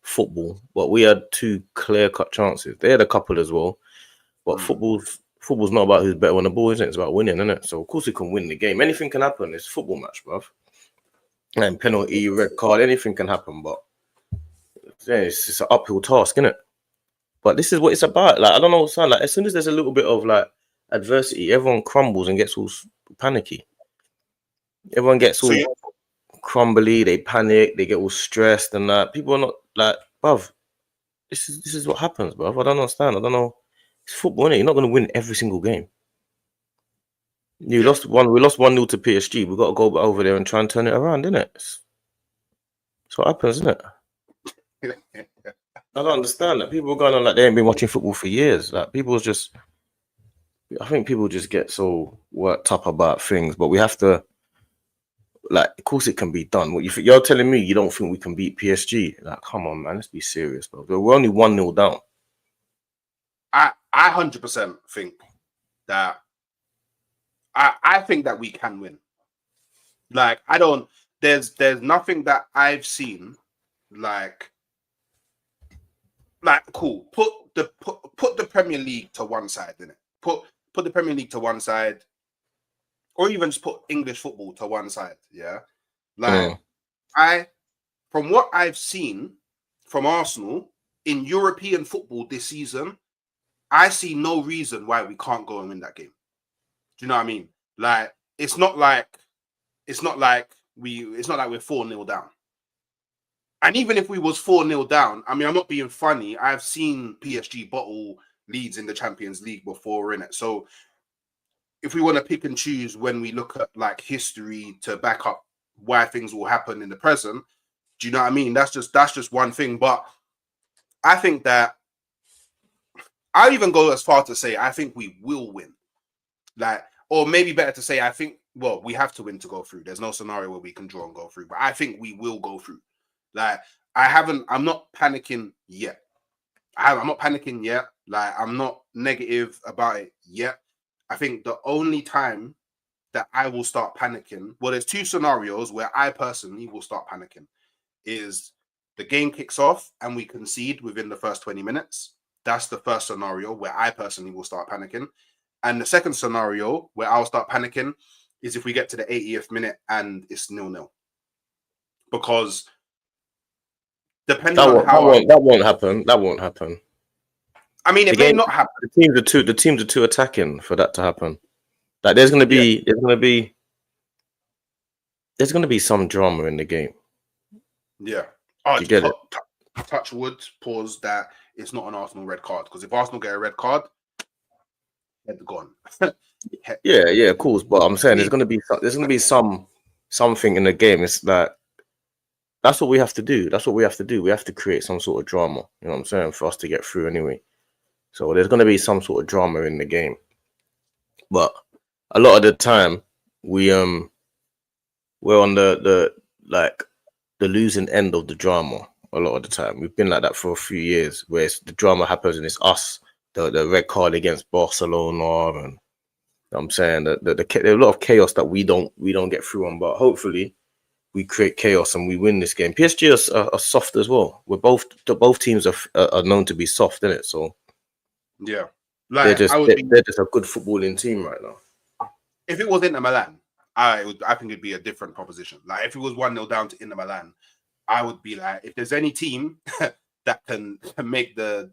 football. But we had 2 clear-cut chances. They had a couple as well. But football's not about who's better on the ball, isn't it? It's about winning, isn't it? So of course we can win the game. Anything can happen. It's a football match, bruv. And penalty, red card, anything can happen. But yeah, it's an uphill task, isn't it? But this is what it's about. Like, I don't know what sound like. As soon as there's a little bit of like adversity, everyone crumbles and gets all panicky. Everyone gets all crumbly. They panic. They get all stressed and that. People are not like, bruv. This is what happens, bruv. I don't understand. I don't know. It's football, innit? You're not going to win every single game. We lost 1-0 to PSG. We've got to go over there and try and turn it around, innit? That's what happens, isn't it? I don't understand that. People are going on like they ain't been watching football for years. Like, I think people just get so worked up about things, but we have to, like, of course it can be done. What you're telling me you don't think we can beat PSG? Like, come on, man, let's be serious, bro. We're only 1-0 down. I 100% think that I think that we can win. Like, there's nothing that I've seen like cool. Put the Premier League to one side, innit? Put the Premier League to one side, or even just put English football to one side. Yeah, like from what I've seen from Arsenal in European football this season, I see no reason why we can't go and win that game. Do you know what I mean? Like, it's not like we're 4-0 down. And even if we was 4-0 down, I mean, I'm not being funny. I've seen PSG bottle leads in the Champions League before, innit? So if we want to pick and choose when we look at like history to back up why things will happen in the present, do you know what I mean? That's just one thing. But I think that I'll even go as far to say I think we will win. Like, or maybe better to say, I think, well, we have to win to go through. There's no scenario where we can draw and go through, but I think we will go through. Like, I'm not panicking yet. I'm not panicking yet. Like, I'm not negative about it yet. I think the only time that I will start panicking, well, there's 2 scenarios where I personally will start panicking. Is the game kicks off and we concede within the first 20 minutes. That's the first scenario where I personally will start panicking. And the second scenario where I'll start panicking is if we get to the 80th minute and it's 0-0. Because depending on how that won't happen. That won't happen. I mean, it may not happen. The teams are too attacking for that to happen. Like, there's gonna be some drama in the game. Yeah. You get it? Touch wood, pause that it's not an Arsenal red card. Because if Arsenal get a red card, head gone. Yeah, of course. But I'm saying there's gonna be something in the game. It's like, that's what we have to do. That's what we have to do. We have to create some sort of drama. You know what I'm saying? For us to get through anyway. So there's gonna be some sort of drama in the game. But a lot of the time we're on the losing end of the drama. a lot of the time. We've been like that for a few years, where the drama happens and it's us, the red card against Barcelona, and I'm saying that there's a lot of chaos that we don't get through on. But hopefully, we create chaos and we win this game. PSG are soft as well. Both teams are known to be soft, isn't it? So yeah, they're like they're just a good footballing team right now. If it was Inter Milan, I think it'd be a different proposition. Like if it was 1-0 down to Inter Milan, I would be like, if there's any team that can make the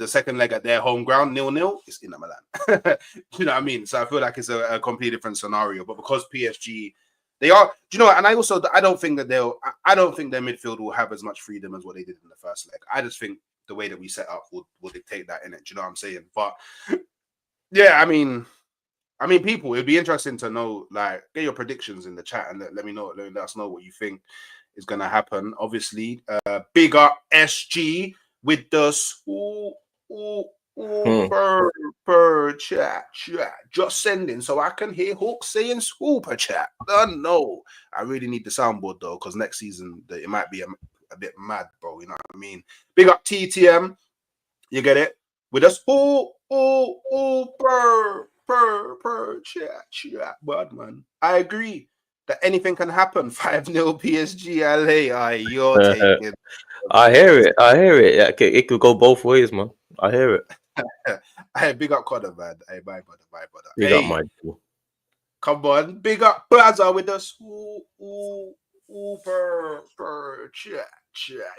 second leg at their home ground 0-0, it's Inter Milan. You know what I mean? So I feel like it's a completely different scenario. But because PSG, they are, do you know what? And I don't think that I don't think their midfield will have as much freedom as what they did in the first leg. I just think the way that we set up will dictate that in it. Do you know what I'm saying? But yeah, I mean, people, it'd be interesting to know, like, get your predictions in the chat and let me know, let us know what you think is going to happen. Obviously, big up SG with the super chat. Just sending so I can hear Hawks saying super chat. No, I really need the soundboard though, because next season it might be a bit mad, bro. You know what I mean? Big up TTM. You get it? With us, chat, bad man. I agree that anything can happen. 5-0 PSG LA. You're taking. I hear it. Yeah, it could go both ways, man. I hear it. Hey, big up Connor, man. Hey, bye, brother. Big up, my dude. Come on, big up Brazza with us. Chat.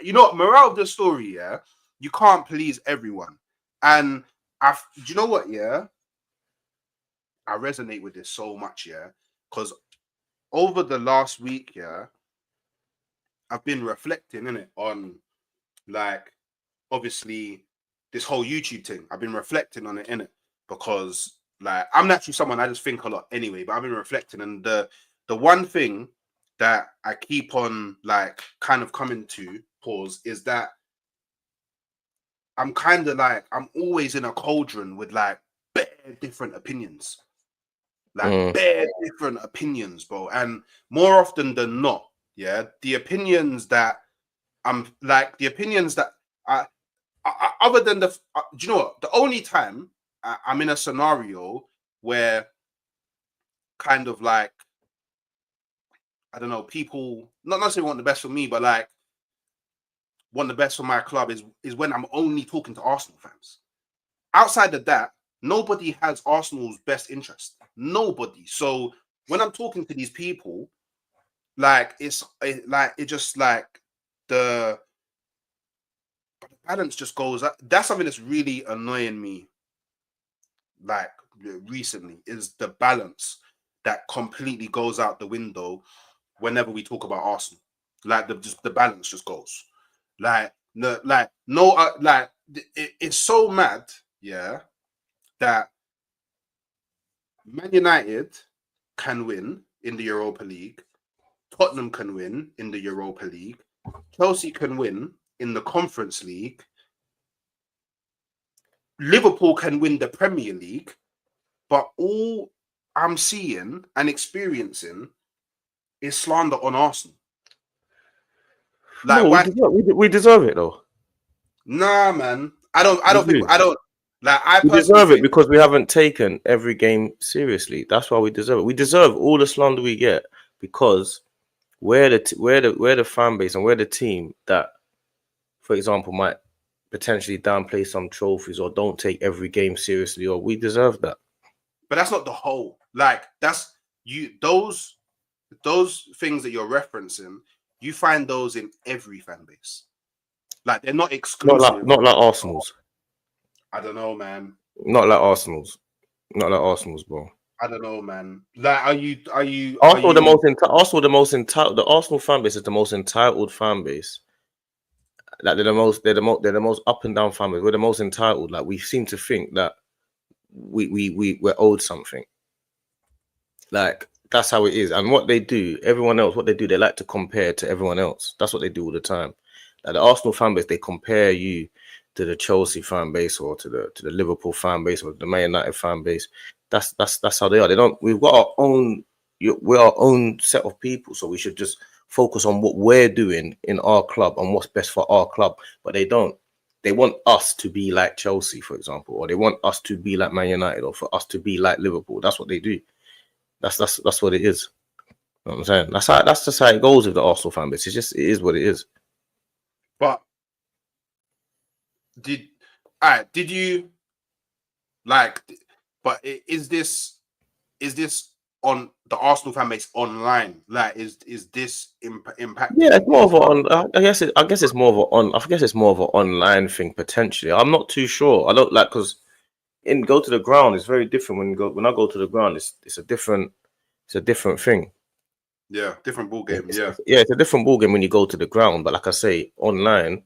You know, morale of the story, yeah. You can't please everyone, and do you know what? Yeah, I resonate with this so much, yeah, because over the last week, yeah, I've been reflecting in it on, like, obviously this whole YouTube thing. I've been reflecting on it in it because, like, I'm naturally someone I just think a lot anyway, but I've been reflecting, and the one thing that I keep on, like, kind of coming to pause is that I'm kind of like, I'm always in a cauldron with, like, bare different opinions. Like, bare different opinions, bro. And more often than not, yeah, the opinions that I'm like, the opinions that I other than do you know what? The only time I'm in a scenario where kind of like, I don't know, people not necessarily want the best for me, but like want the best for my club is when I'm only talking to Arsenal fans. Outside of that, nobody has Arsenal's best interest. Nobody. So when I'm talking to these people, like the balance just goes up. That's something that's really annoying me, like, recently, is the balance that completely goes out the window whenever we talk about Arsenal. Like the balance just goes. It's so mad, yeah, that Man United can win in the Europa League, Tottenham can win in the Europa League, Chelsea can win in the Conference League, Liverpool can win the Premier League, but all I'm seeing and experiencing is slander on Arsenal. Like, no, we deserve it though. Nah, man. I don't think I we deserve it because we haven't taken every game seriously. That's why we deserve it. We deserve all the slander we get because we're the fan base and we're the team that, for example, might potentially downplay some trophies or don't take every game seriously, or we deserve that. But that's not the whole. Like, that's you. Those things that you're referencing, you find those in every fan base. Like, they're not exclusive. Not like Arsenal's. I don't know, man. Not like Arsenal's, bro. I don't know, man. Like, are you? Arsenal the most entitled. The Arsenal fan base is the most entitled fan base. Like they're the most up and down fan base. We're the most entitled. Like we seem to think that we're owed something. Like that's how it is. And what they do, everyone else, what they do, they like to compare to everyone else. That's what they do all the time. Like the Arsenal fan base, they compare you to the Chelsea fan base or to the Liverpool fan base or the Man United fan base. That's how they are. They don't. We've got our own. We're our own set of people, so we should just focus on what we're doing in our club and what's best for our club, but they don't. They want us to be like Chelsea, for example, or they want us to be like Man United, or for us to be like Liverpool. That's what they do. That's what it is. You know what I'm saying? That's just how it goes with the Arsenal fan base. It is what it is. But did you like? But is this on the Arsenal fan base online? Like, is this impact? Yeah, it's more of I guess it's more of an online thing potentially. I'm not too sure. I don't like because go to the ground is very different when I go to the ground. It's a different thing. Yeah, different ball game. It's a different ball game when you go to the ground. But like I say, online,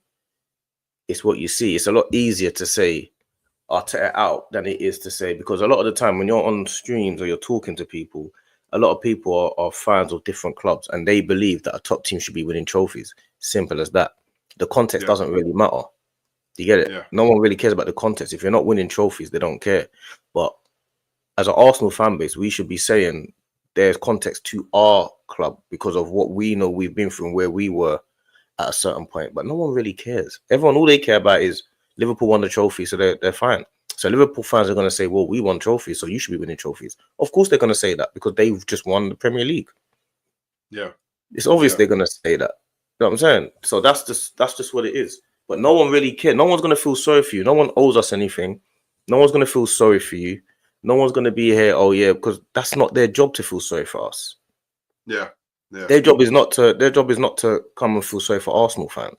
it's what you see. It's a lot easier to say Arteta out than it is to say, because a lot of the time when you're on streams or you're talking to people, a lot of people are fans of different clubs and they believe that a top team should be winning trophies. Simple as that. The context doesn't really matter. You get it? Yeah. No one really cares about the context. If you're not winning trophies, they don't care. But as an Arsenal fan base, we should be saying there's context to our club because of what we know we've been through and where we were at a certain point. But no one really cares. Everyone, all they care about is Liverpool won the trophy, so they're fine. So Liverpool fans are going to say, well, we won trophies, so you should be winning trophies. Of course they're going to say that because they've just won the Premier League. Yeah. It's obvious they're going to say that. You know what I'm saying? So that's just what it is. But no one really cares. No one's going to feel sorry for you. No one owes us anything. No one's going to feel sorry for you. No one's going to be here, oh yeah, because that's not their job to feel sorry for us. Yeah. Yeah. Their job is not to come and feel sorry for Arsenal fans.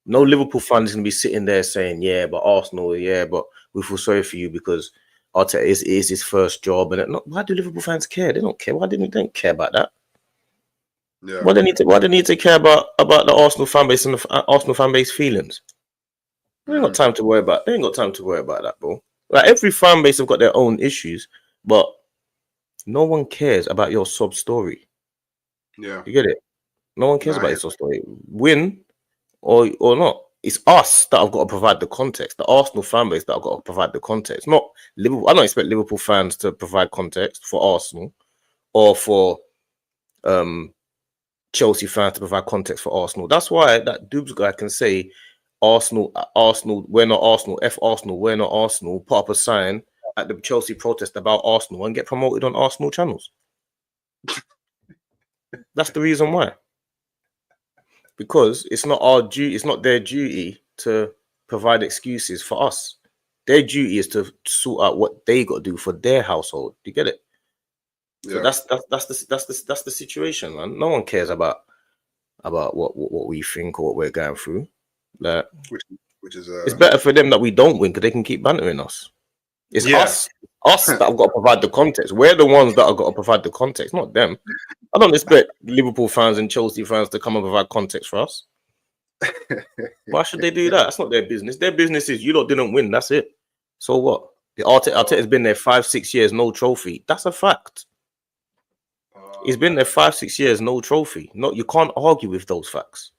No Liverpool fan is going to be sitting there saying, yeah, but Arsenal, yeah, but we feel sorry for you because Arteta is his first job. And why do Liverpool fans care? They don't care. Why didn't they care about that? Yeah. Why they need to care about the Arsenal fan base and the Arsenal fan base feelings? They ain't got time to worry about. They ain't got time to worry about that, bro. Like, every fan base have got their own issues, but no one cares about your sob story. Yeah. You get it? No one cares about your sob story. Win or not. It's us that have got to provide the context. The Arsenal fan base that have got to provide the context. Not Liverpool. I don't expect Liverpool fans to provide context for Arsenal or for Chelsea fans to provide context for Arsenal. That's why that Dubes guy can say Arsenal, we're not Arsenal, F Arsenal, we're not Arsenal, put up a sign at the Chelsea protest about Arsenal and get promoted on Arsenal channels. That's the reason why. Because it's not our duty, it's not their duty to provide excuses for us. Their duty is to sort out what they got to do for their household. Do you get it? So that's the situation, man. No one cares about what we think or what we're going through. Like, which is it's better for them that we don't win because they can keep bantering us. It's us that have got to provide the context. We're the ones that have got to provide the context, not them. I don't expect Liverpool fans and Chelsea fans to come and provide context for us. Why should they do that? That's not their business. Their business is you lot didn't win. That's it. So what? Arteta's been there 5-6 years, no trophy. That's a fact. He's been there 5-6 years, no trophy. No, you can't argue with those facts.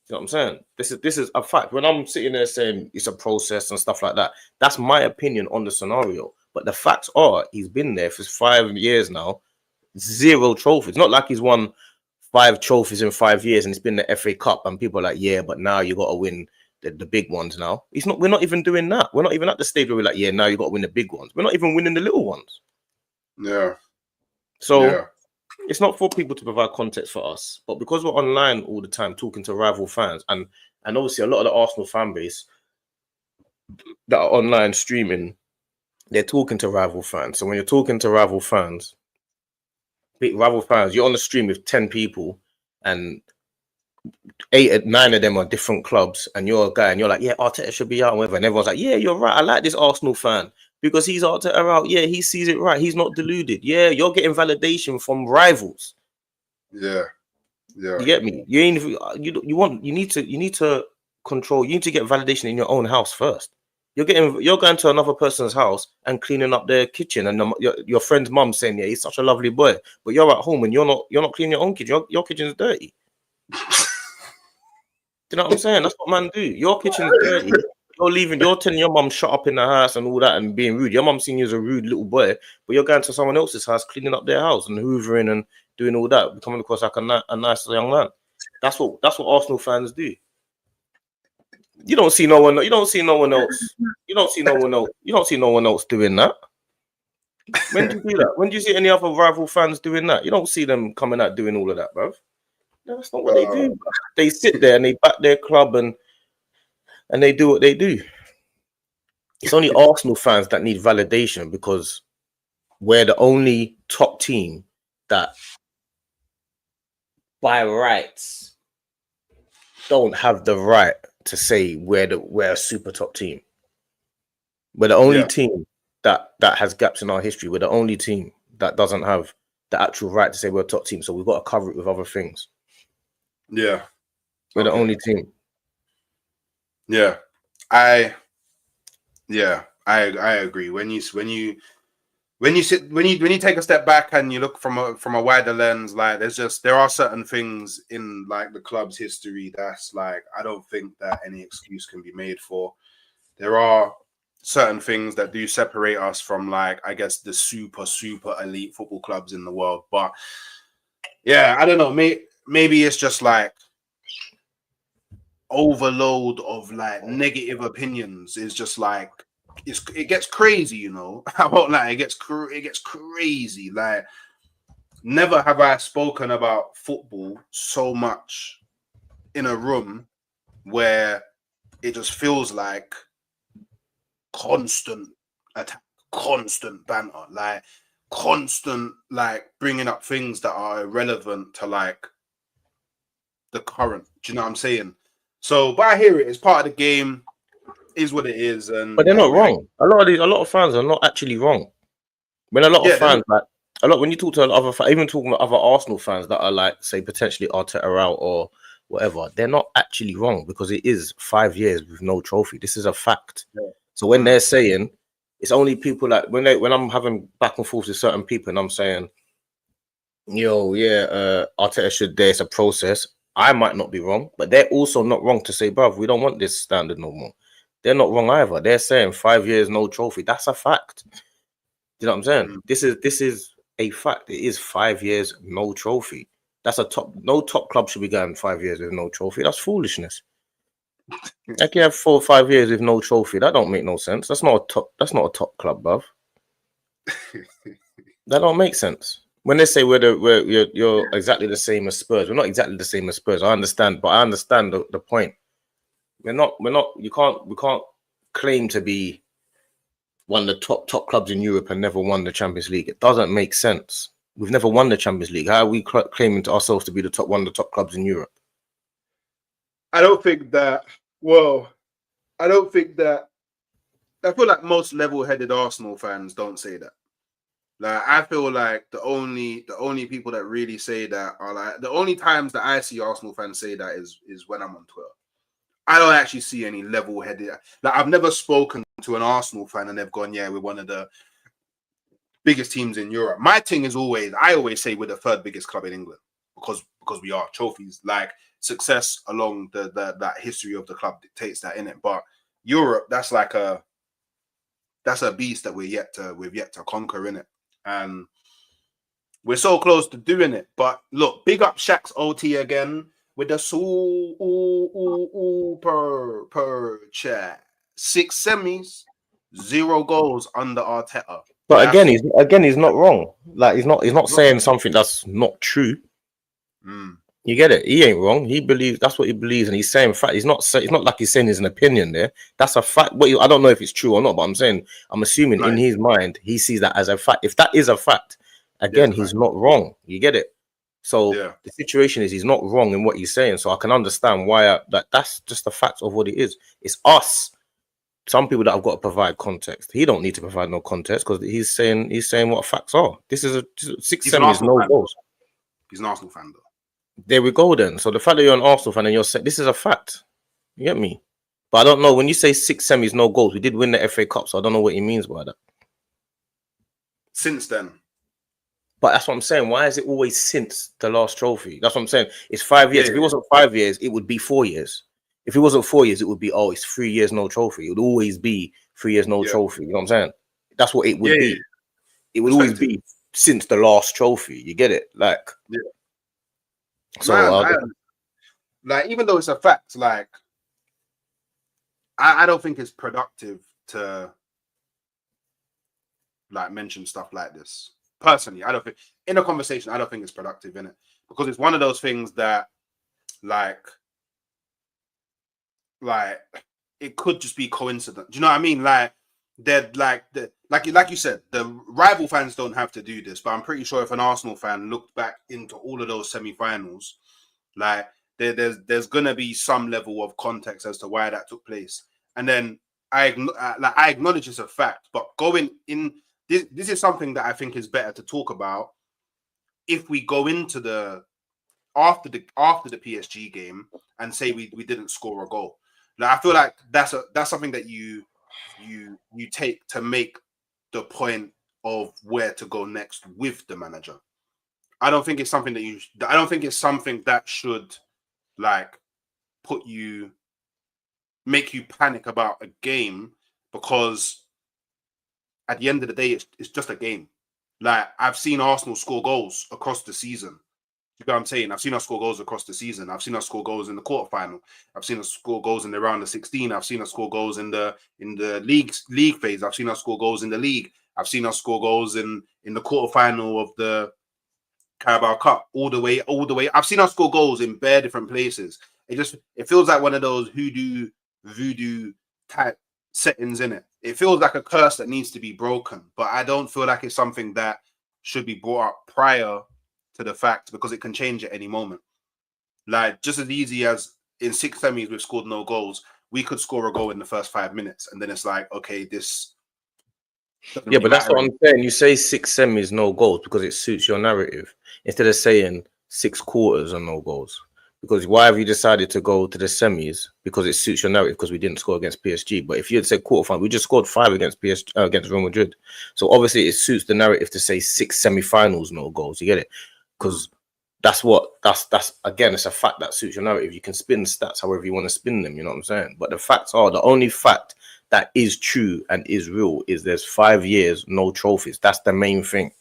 You know what I'm saying? This is a fact. When I'm sitting there saying it's a process and stuff like that, that's my opinion on the scenario. But the facts are he's been there for 5 years now, 0 trophies. Not like he's won 5 trophies in 5 years and it's been the FA Cup and people are like, yeah, but now you got to win the big ones now. We're not even doing that. We're not even at the stage where we're like, yeah, now you got to win the big ones. We're not even winning the little ones. Yeah. So it's not for people to provide context for us, but because we're online all the time talking to rival fans, and obviously a lot of the Arsenal fan base that are online streaming, they're talking to rival fans. So when you're talking to rival fans, you're on the stream with 10 people and 9 of them are different clubs, and you're a guy and you're like, yeah, Arteta should be out and whatever, and everyone's like, yeah, you're right, I like this Arsenal fan because he's Arteta out. Yeah, he sees it right, he's not deluded. Yeah, you're getting validation from rivals. Yeah. You get me? You need to control. You need to get validation in your own house first. You're going to another person's house and cleaning up their kitchen, and your friend's mum saying, yeah, he's such a lovely boy, but you're at home and you're not cleaning your own kitchen. Your kitchen's dirty. Do you know what I'm saying? That's what man do. Your kitchen's dirty. You're telling your mum shut up in the house and all that and being rude. Your mum seeing you as a rude little boy, but you're going to someone else's house, cleaning up their house and hoovering and doing all that, becoming across like a nice young man. That's what Arsenal fans do. You don't see no one. You don't see no one else. You don't see no one else. You don't see no one else doing that. When do you do that? When do you see any other rival fans doing that? You don't see them coming out doing all of that, bruv. No, that's not what they do. They sit there and they back their club and they do what they do. It's only Arsenal fans that need validation because we're the only top team that, by rights, don't have the right to say we're a super top team. We're the only team that has gaps in our history. We're the only team that doesn't have the actual right to say we're a top team. So we've got to cover it with other things. Yeah. We're the only team. Yeah. I agree. When you take a step back and you look from a wider lens, like there are certain things in like the club's history that's like I don't think that any excuse can be made for. There are certain things that do separate us from like I guess the super elite football clubs in the world. But yeah, I don't know. Maybe it's just like overload of like negative opinions is just like it gets crazy, you know. I won't lie, it gets crazy. Like never have I spoken about football so much in a room where it just feels like constant attack, constant banter, like constant like bringing up things that are irrelevant to like the current. Do you know what I'm saying? So, but I hear it. It's part of the game. Is what it is, and but they're not wrong. A lot of fans are not actually wrong. When a lot of fans when you talk to other, even talking about other Arsenal fans that are like say potentially Arteta out or whatever, they're not actually wrong because it is 5 years with no trophy. This is a fact. Yeah. So when they're saying it's only people like when I'm having back and forth with certain people and I'm saying, Arteta should. There's a process. I might not be wrong, but they're also not wrong to say, bruv, we don't want this standard no more. They're not wrong either. They're saying 5 years, no trophy. That's a fact. You know what I'm saying? This is a fact. It is 5 years, no trophy. That's no top club should be going 5 years with no trophy. That's foolishness. Like you have 4 or 5 years with no trophy. That don't make no sense. That's not a top club, bruv. That don't make sense. When they say you're exactly the same as Spurs, we're not exactly the same as Spurs. I understand, but I understand the point. We can't claim to be one of the top clubs in Europe and never won the Champions League. It doesn't make sense. We've never won the Champions League. How are we claiming to ourselves to be one of the top clubs in Europe? I don't think that. Well, I don't think that. I feel like most level-headed Arsenal fans don't say that. Like I feel like the only people that really say that are like the only times that I see Arsenal fans say that is when I'm on Twitter. I don't actually see any level-headed. Like I've never spoken to an Arsenal fan and they've gone, yeah, we're one of the biggest teams in Europe. My thing is I always say we're the third biggest club in England because we are trophies. Like success along that history of the club dictates that in it. But Europe, that's a beast that we've yet to conquer in it. And we're so close to doing it. But look, big up Shaq's OT again with the super chat. 6 semis, 0 goals under Arteta. But again, he's not wrong. Like he's not saying something that's not true. You get it? He ain't wrong. He believes that's what he believes, and he's saying fact. It's not like he's saying his opinion there. That's a fact. But I don't know if it's true or not. But I'm assuming in his mind he sees that as a fact. If that is a fact, again, he's not wrong. You get it? So the situation is he's not wrong in what he's saying. So I can understand why that's just the fact of what it is. It's us, some people that have got to provide context. He don't need to provide no context because he's saying what facts are. This is a 6-7 is no goals. He's an Arsenal fan though. There we go then. So the fact that you're an Arsenal fan and you're saying this is a fact. You get me? But I don't know. When you say 6 semis, no goals, we did win the FA Cup, so I don't know what he means by that. Since then. But that's what I'm saying. Why is it always since the last trophy? That's what I'm saying. It's 5 years. If it wasn't 5 years, it would be 4 years. If it wasn't 4 years, it would be, it's 3 years, no trophy. It would always be 3 years, no trophy. You know what I'm saying? That's what it would be. It would always be since the last trophy. You get it? Like, yeah. So like, even though it's a fact, like, I don't think it's productive to like mention stuff like this. Personally, I don't think in a conversation, I don't think it's productive in it, because it's one of those things that like it could just be coincidence. Do you know what I mean? Like they're like you said, the rival fans don't have to do this, but I'm pretty sure if an Arsenal fan looked back into all of those semi-finals, like there's gonna be some level of context as to why that took place. And then I acknowledge it's a fact, but going in this is something that I think is better to talk about if we go into the after the PSG game and say we didn't score a goal. Like, I feel like that's something that you take to make the point of where to go next with the manager. I don't think it's something that should like make you panic about a game, because at the end of the day, it's just a game. Like, I've seen Arsenal score goals across the season. You know what I'm saying? I've seen us score goals across the season. I've seen us score goals in the quarterfinal. I've seen us score goals in the round of 16. I've seen us score goals in the league phase. I've seen us score goals in the league. I've seen us score goals in the quarterfinal of the Carabao Cup, all the way. I've seen us score goals in bare different places. It feels like one of those voodoo type settings in it. It feels like a curse that needs to be broken, but I don't feel like it's something that should be brought up prior to the fact, because it can change at any moment. Like, just as easy as in 6 semis we've scored no goals, we could score a goal in the first 5 minutes, and then it's like, okay, this. Yeah, but that's what I'm saying. You say 6 semis, no goals, because it suits your narrative, instead of saying 6 quarters and no goals. Because why have you decided to go to the semis? Because it suits your narrative, because we didn't score against PSG. But if you had said quarterfinal, we just scored 5 against PSG, against Real Madrid. So obviously it suits the narrative to say 6 semi-finals, no goals. You get it? Because that's again, it's a fact that suits your narrative. You can spin stats however you want to spin them. You know what I'm saying? But the facts are, the only fact that is true and is real is there's 5 years, no trophies. That's the main thing.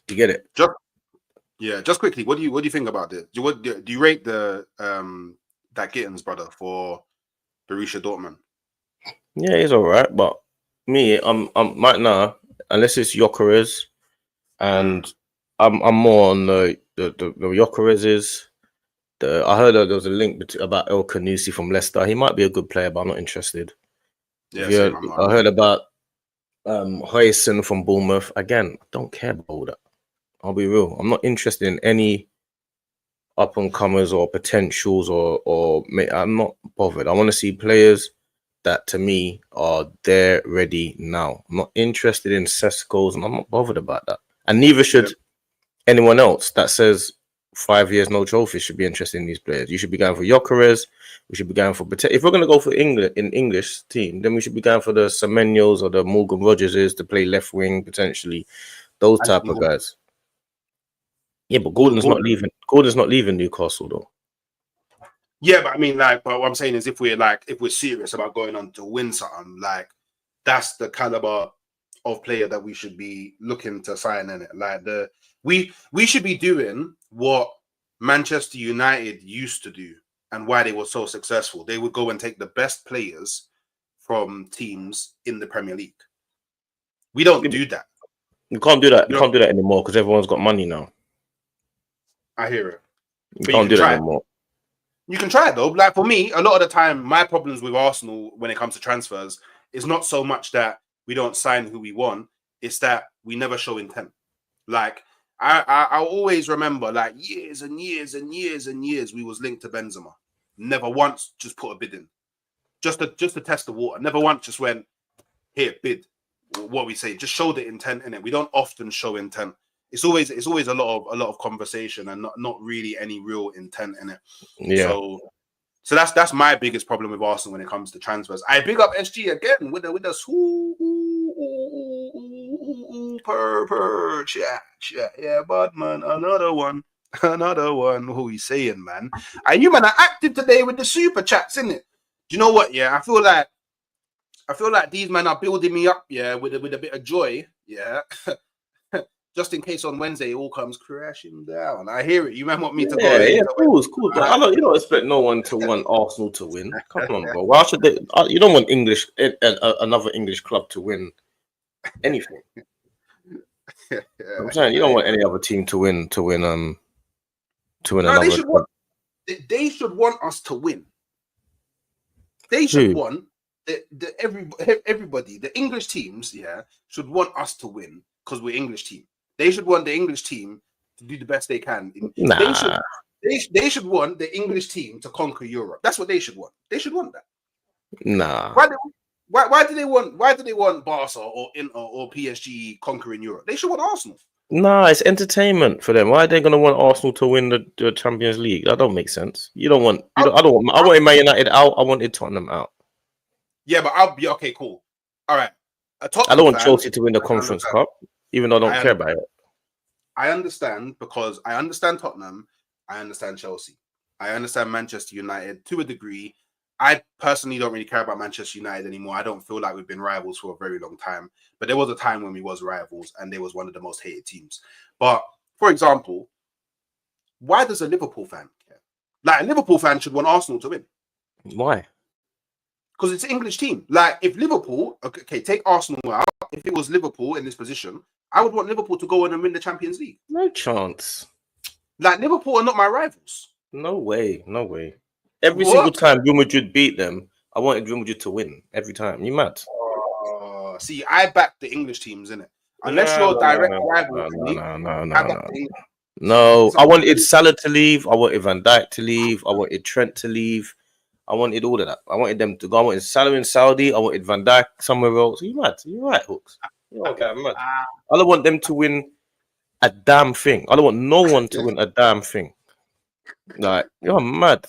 You get it? Just quickly, what do you think about this? Do you rate the that Gittins brother for Borussia Dortmund? Yeah, he's all right, but me, I'm right now, unless it's Gyökeres, and I'm more on the Gyökeres. I heard that there was a link about El Khanousi from Leicester. He might be a good player, but I'm not interested. Yeah, I heard about Huyson from Bournemouth. Again, I don't care about all that. I'll be real. I'm not interested in any up and comers or potentials or I'm not bothered. I want to see players that to me are there ready now. I'm not interested in Sesco's, and I'm not bothered about that. And neither should anyone else that says 5 years no trophy should be interested in these players. You should be going for Gyökeres. We should be going for, if we're going to go for English team, then we should be going for the Semenyos or the Morgan Rogerses to play left wing potentially. Those type of guys. Yeah, but Gordon's not leaving. Gordon's not leaving Newcastle though. Yeah, but I mean, like, but what I'm saying is, if we're serious about going on to win something, like, that's the caliber of player that we should be looking to sign in it. Like, we should be doing what Manchester United used to do and why they were so successful. They would go and take the best players from teams in the Premier League. We don't do that. You can't do that. You can't do that anymore because everyone's got money now. I hear it. You can't do that anymore. You can try it though. Like, for me, a lot of the time, my problems with Arsenal when it comes to transfers is not so much that we don't sign who we want. It's that we never show intent. Like, I always remember, like, years and years and years and years, we was linked to Benzema. Never once just put a bid in, just to test the water. Never once just went, here, bid. What we say, just show the intent in it. We don't often show intent. It's always a lot of conversation and not really any real intent in it. Yeah. So that's my biggest problem with Arsenal when it comes to transfers. I big up SG again with the yeah, but man, another one. Who he saying, man? And you man are active today with the super chats, innit? Do you know what? Yeah, I feel like these men are building me up, yeah, with a bit of joy, yeah. just in case on Wednesday it all comes crashing down. I hear it. You man want me to go? Yeah, cool. But I don't. You don't expect no one to want Arsenal to win. Come on, bro. Why should they? You don't want another English club to win anything. I'm saying you don't want any other team to win. No, another. They should want us to win. They should want everybody. The English teams, should want us to win because we're English team. They should want the English team to do the best they can. Nah. They should want the English team to conquer Europe. That's what they should want. They should want that. Nah. Why do they want Barca or PSG conquering Europe? They should want Arsenal. Nah, it's entertainment for them. Why are they gonna want Arsenal to win the Champions League? That don't make sense. I wanted Man United out. I wanted Tottenham out. Yeah, but I'll be okay. Cool. All right. I don't want Chelsea to win the Conference Cup, even though I don't care about it. I understand because I understand Tottenham. I understand Chelsea. I understand Manchester United to a degree. I personally don't really care about Manchester United anymore. I don't feel like we've been rivals for a very long time. But there was a time when we was rivals and they was one of the most hated teams. But, for example, why does a Liverpool fan care? Like, a Liverpool fan should want Arsenal to win. Why? Because it's an English team. Like, if Liverpool, okay, take Arsenal out. If it was Liverpool in this position, I would want Liverpool to go in and win the Champions League. No chance. Like, Liverpool are not my rivals. No way. Every single time Real Madrid beat them, I wanted Real Madrid to win every time. You mad? See, I back the English teams, innit? Unless you're direct rival. No, I wanted Salah to leave. I wanted Van Dijk to leave. I wanted Trent to leave. I wanted all of that. I wanted them to go. I wanted Salah in Saudi. I wanted Van Dijk somewhere else. You mad? You're right, Hooks. I'm mad. I don't want them to win a damn thing. I don't want no one to win a damn thing. Like, you're mad.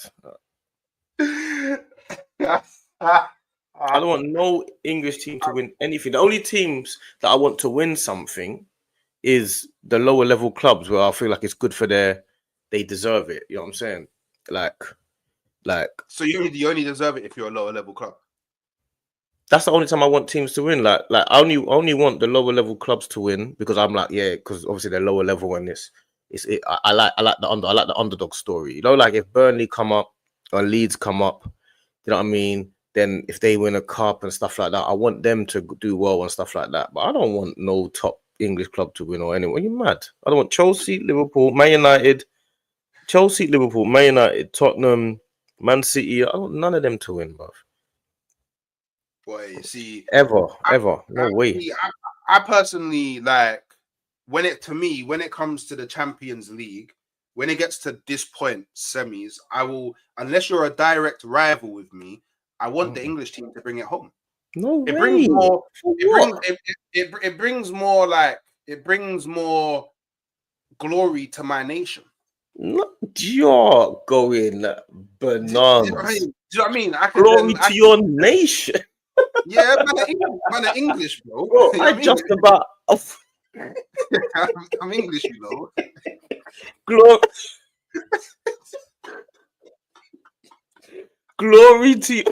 I don't want no English team to win anything. The only teams that I want to win something is the lower level clubs where I feel like it's good for they deserve it. You know what I'm saying? Like. So you only deserve it if you're a lower level club. That's the only time I want teams to win. Like I only want the lower level clubs to win because I'm like, because obviously they're lower level and I like the underdog story. You know, like if Burnley come up or Leeds come up, you know what I mean? Then if they win a cup and stuff like that, I want them to do well and stuff like that. But I don't want no top English club to win or anyone. You mad? I don't want Chelsea, Liverpool, Man United, Tottenham, Man City. I don't want none of them to win, bruv. Boy, see, ever, no way. I personally like when it comes to the Champions League, when it gets to this point, semis, I will, unless you're a direct rival with me, I want the English team to bring it home. No way. It brings more glory to my nation. No, you're going bananas. Do you know what I mean? Glory to your nation. Yeah, man, English, bro. Bro, I'm just about. I'm English, you know. Glory to you.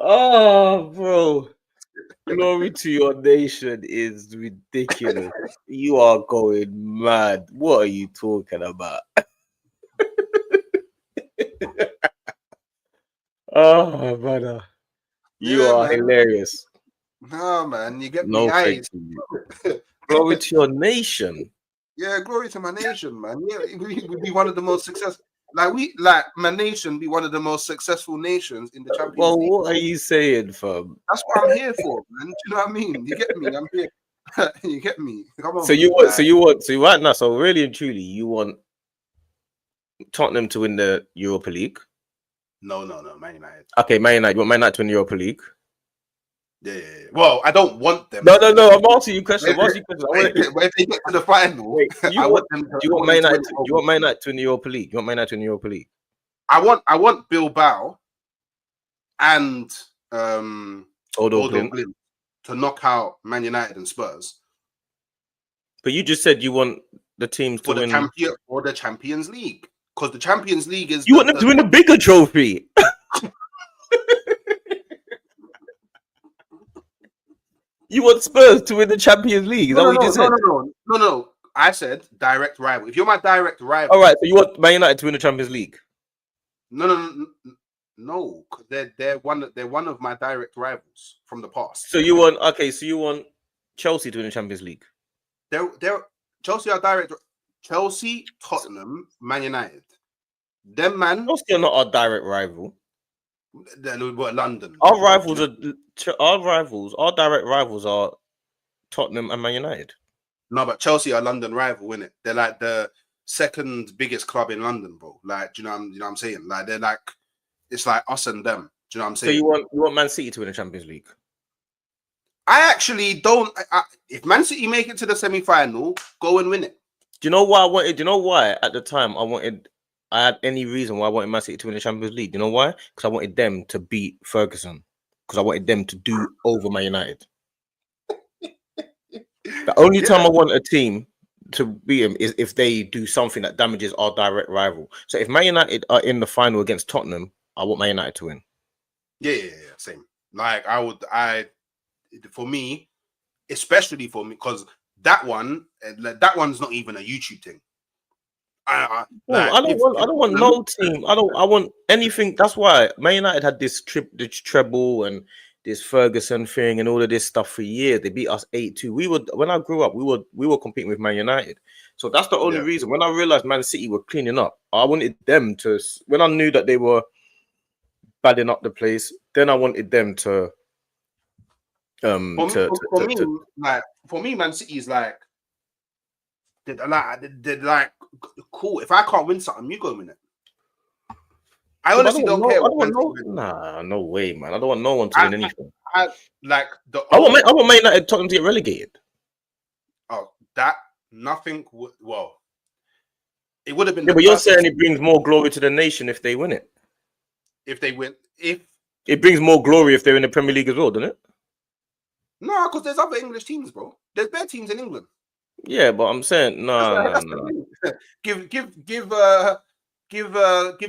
Oh, bro. Glory to your nation is ridiculous. You are going mad. What are you talking about? Oh, brother. You are hilarious. No, man. You get no me eyes. Glory to your nation. Yeah, glory to my nation, man. Yeah, we'd be one of the most successful. My nation be one of the most successful nations in the Champions League. What are you saying, fam? That's what I'm here for, man. Do you know what I mean? You get me? I'm here. You get me? Come on, so right now, so really and truly, you want Tottenham to win the Europa League? No, Man United. Okay, Man United. You want Man United to win the Europa League? Yeah. Well, I don't want them. No. I'm asking you questions. But if they get to the final, you want Man United to win the Europa League? You want Man United to win the Europa League? I want Bilbao and Bodo Glimt to knock out Man United and Spurs. But you just said you want the teams to win the Champions League, because the Champions League is. You want them to win a bigger trophy. You want Spurs to win the Champions League? Is that what you just said? No. I said direct rival. If you're my direct rival, All right. So you want Man United to win the Champions League? No, because they're one of my direct rivals from the past. So you want Chelsea to win the Champions League? They're Chelsea are direct. Chelsea, Tottenham, Man United. Them man. Chelsea are not our direct rival. They're London. Our rivals are our direct rivals are Tottenham and Man United. No, but Chelsea are London rival, innit? They're like the second biggest club in London, bro. Like, do you know what I'm saying? Like, they're like, it's like us and them. Do you know what I'm saying? So you want Man City to win the Champions League? I actually don't. If Man City make it to the semi-final, go and win it. Do you know why I wanted? Do you know why at the time I had any reason why I wanted Man City to win the Champions League? Do you know why? Because I wanted them to beat Ferguson. Because I wanted them to do over Man United. The only time I want a team to beat him is if they do something that damages our direct rival. So if Man United are in the final against Tottenham, I want Man United to win. Yeah, same. Like for me, especially for me, because that one's not even a YouTube thing. I don't want no team. I want anything. That's why Man United had this treble and this Ferguson thing and all of this stuff for years. They beat us 8-2. When I grew up, we were competing with Man United. So that's the only reason. When I realized Man City were cleaning up, I wanted them to. When I knew that they were badding up the place, then I wanted them to. For me, Man City is like, they're like cool. If I can't win something, you go win it. I honestly don't care. Nah, no way, man. I don't want no one to win anything. I want Man United Tottenham to get relegated. Oh, that nothing. Well, it would have been. Yeah, but you're saying it brings more glory to the nation if they win it. If they win, if it brings more glory if they're in the Premier League as well, doesn't it? No, because there's other English teams, bro. There's better teams in England. Yeah, but I'm saying no. Give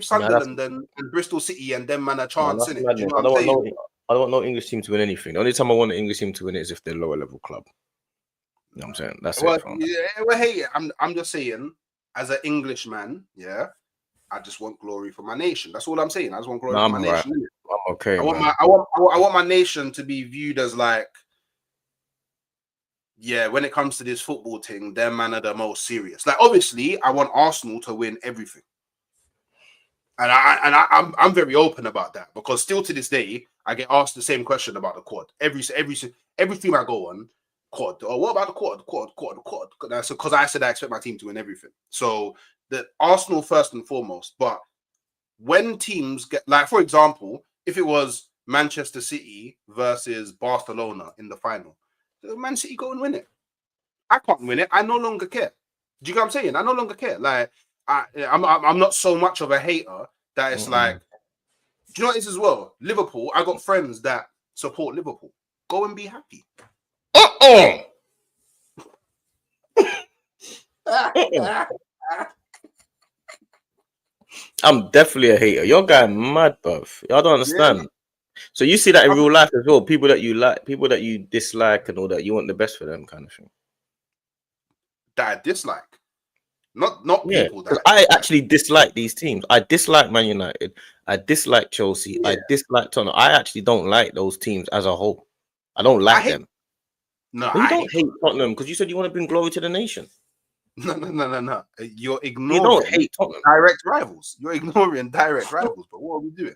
Sunderland and Bristol City and them man a chance in it. I don't want no English team to win anything. The only time I want an English team to win it is if they're lower level club. You know what I'm saying? That's it. Hey, I'm just saying, as an Englishman, I just want glory for my nation. That's all I'm saying. I just want glory for my nation. I'm okay. I want my nation to be viewed as like, when it comes to this football thing, their man are the most serious. Like, obviously, I want Arsenal to win everything. And I'm very open about that, because still to this day, I get asked the same question about the quad. Every team I go on, quad. Oh, what about the quad? Quad. That's because I said I expect my team to win everything. So the Arsenal first and foremost. But when teams get, like, for example, if it was Manchester City versus Barcelona in the final, Man City go and win it. I can't win it. I no longer care. Do you get what I'm saying? I no longer care. Like, I'm not so much of a hater that it's like, do you know what it is as well? Liverpool, I got friends that support Liverpool. Go and be happy. I'm definitely a hater. Your guy mad, bruv. Y'all don't understand. Yeah. So you see that in real life as well. People that you like, people that you dislike and all that, you want the best for them, kind of thing. That I dislike. Not people that I actually dislike these teams. I dislike Man United. I dislike Chelsea. I dislike Tottenham. I actually don't like those teams as a whole. I don't like them. No, you don't hate Tottenham because you said you want to bring glory to the nation. No. You're ignoring. You don't hate Tottenham. Direct rivals. You're ignoring direct rivals. But what are we doing?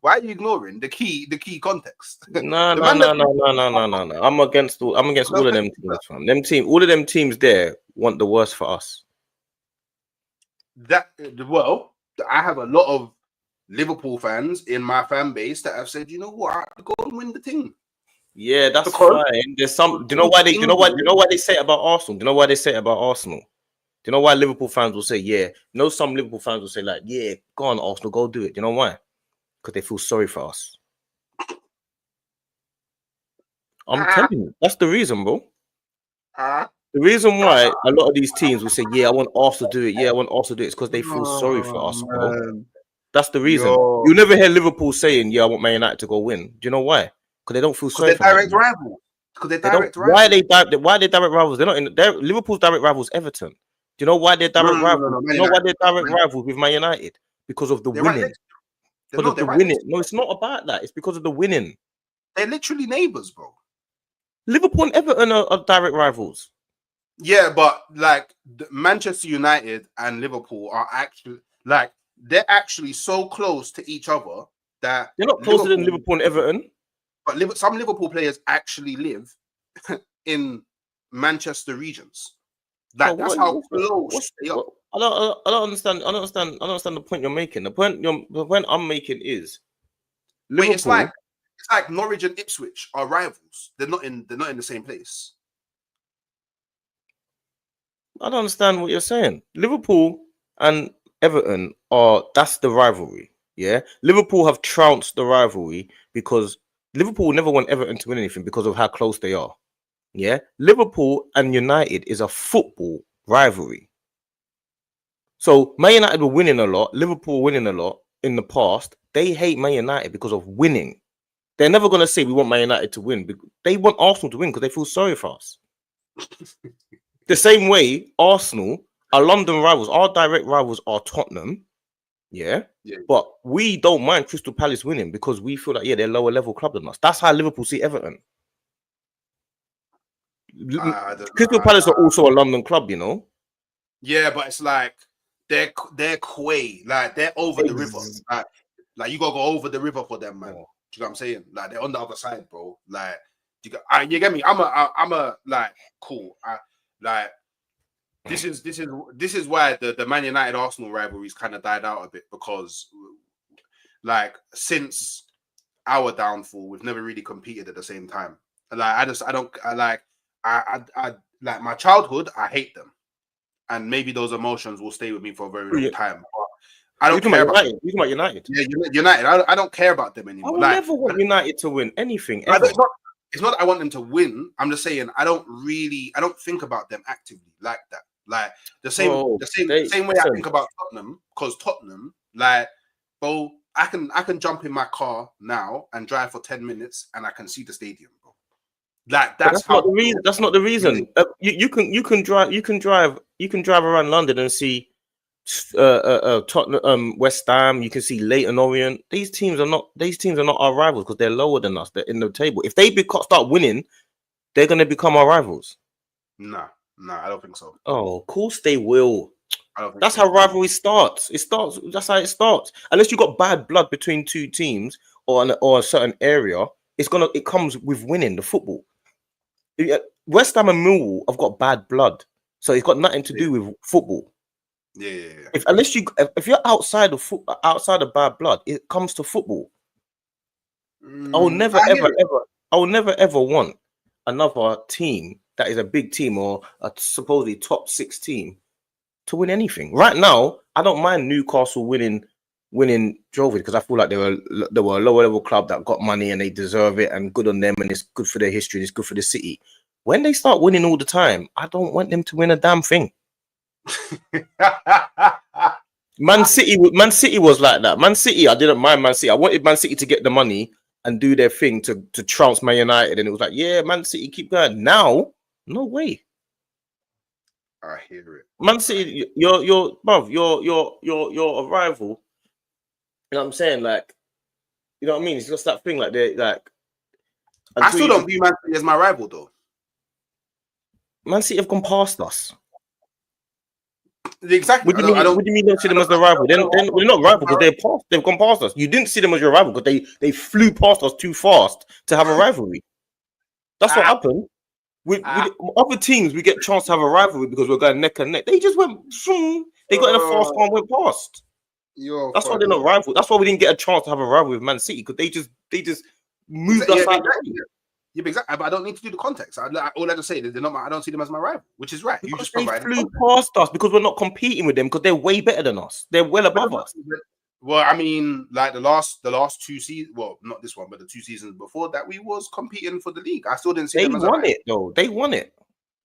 Why are you ignoring the key context? No. I'm against all of them teams, fam. All of them teams there want the worst for us. I have a lot of Liverpool fans in my fan base that have said, you know what, go and win the thing. Yeah, that's fine. There's some. Do you know why they say it about Arsenal? Do you know why they say it about Arsenal? Do you know why Liverpool fans will say, yeah? Some Liverpool fans will say, like, yeah, go on, Arsenal, go do it. Do you know why? Because they feel sorry for us. I'm telling you, that's the reason, bro. The reason why a lot of these teams will say, yeah, I want Arsenal to do it. Yeah, I want Arsenal to do it. It's because they feel sorry for us, bro. That's the reason. You never hear Liverpool saying, yeah, I want Man United to go win. Do you know why? because they don't feel Because sorry they're for Man direct United. rivals. Because they're They don't. direct rivals. Why are they direct rivals? They're not in. Liverpool's direct rivals Everton. Do you know why they're direct rivals? No. Man You know why United. they're direct rivals with Man United? Because of the They're right winning. next. Because of the They're right winning. next. No, it's not about that. It's because of the winning. They're literally neighbors, bro. Liverpool and Everton are direct rivals. Yeah, but like Manchester United and Liverpool are actually like they're actually so close to each other that They're not closer than Liverpool and Everton. But some Liverpool players actually live in Manchester regions. Like that's how close they are. I don't understand. I don't understand the point you're making. The point I'm making is Liverpool. Wait, it's like Norwich and Ipswich are rivals. They're not in the same place. I don't understand what you're saying. Liverpool and Everton that's the rivalry. Yeah, Liverpool have trounced the rivalry because Liverpool never want Everton to win anything because of how close they are. Yeah, Liverpool and United is a football rivalry. So Man United were winning a lot, Liverpool winning a lot in the past. They hate Man United because of winning. They're never going to say we want Man United to win. They want Arsenal to win because they feel sorry for us. The same way Arsenal, our London rivals, our direct rivals are Tottenham. Yeah. But we don't mind Crystal Palace winning because we feel like, they're lower level club than us. That's how Liverpool see Everton. Crystal Palace are also a London club, you know. Yeah, but it's like they're quay, like they're over the river. Like you gotta go over the river for them, man. Do you know what I'm saying? Like they're on the other side, bro. Like you get me? I'm a like cool. Like this is why the Man United Arsenal rivalries kind of died out a bit, because like since our downfall, we've never really competed at the same time. Like I like my childhood, I hate them, and maybe those emotions will stay with me for a very long time. But I don't care about United. You talking about United? Yeah, United. I don't care about them anymore. I will never want United to win anything. Ever. It's not that I want them to win. I'm just saying I don't think about them actively like that. Like the same way I think about Tottenham, because Tottenham, like, bro, I can jump in my car now and drive for 10 minutes and I can see the stadium, bro. Like that's not the reason. That's not the reason. You can drive around London and see Tottenham, West Ham. You can see Leyton Orient. These teams are not our rivals because they're lower than us. They're in the table. If they start winning, they're going to become our rivals. No, I don't think so. Oh, of course they will. That's how rivalry starts. That's how it starts. Unless you got bad blood between two teams or a certain area, it comes with winning the football. West Ham and Millwall have got bad blood, so it's got nothing to do with football. Yeah. If you're outside of bad blood, it comes to football. I will never ever want another team that is a big team or a supposedly top 6 team to win anything. Right now, I don't mind Newcastle winning trophy because I feel like they were a lower level club that got money and they deserve it, and good on them, and it's good for their history and it's good for the city. When they start winning all the time, I don't want them to win a damn thing. Man City was like that. Man City, I didn't mind Man City. I wanted Man City to get the money and do their thing to trounce Man United, and it was like, yeah, Man City, keep going. Now, no way. I hear it. Man City, you're a rival. You know what I'm saying? Like, you know what I mean? It's just that thing, like they like. I still don't view Man City as my rival, though. Man City have gone past us. Exactly. What do you mean? Don't see them as the rival? Then we're not rival because they've gone past us. You didn't see them as your rival because they flew past us too fast to have a rivalry. That's what happened. With other teams, we get a chance to have a rivalry because we're going neck and neck. They just went. They got in a fast car and went past. That's why they're not rival. That's why we didn't get a chance to have a rivalry with Man City, because they just moved us out. Yeah, exactly. But I don't need to do the context. All I just say is they're not. I don't see them as my rival, which is right. You just flew past us because we're not competing with them because they're way better than us. They're well above us. Well, I mean, like the last 2 seasons. Well, not this one, but the 2 seasons before that, we was competing for the league. I still didn't see them as won it though. They won it.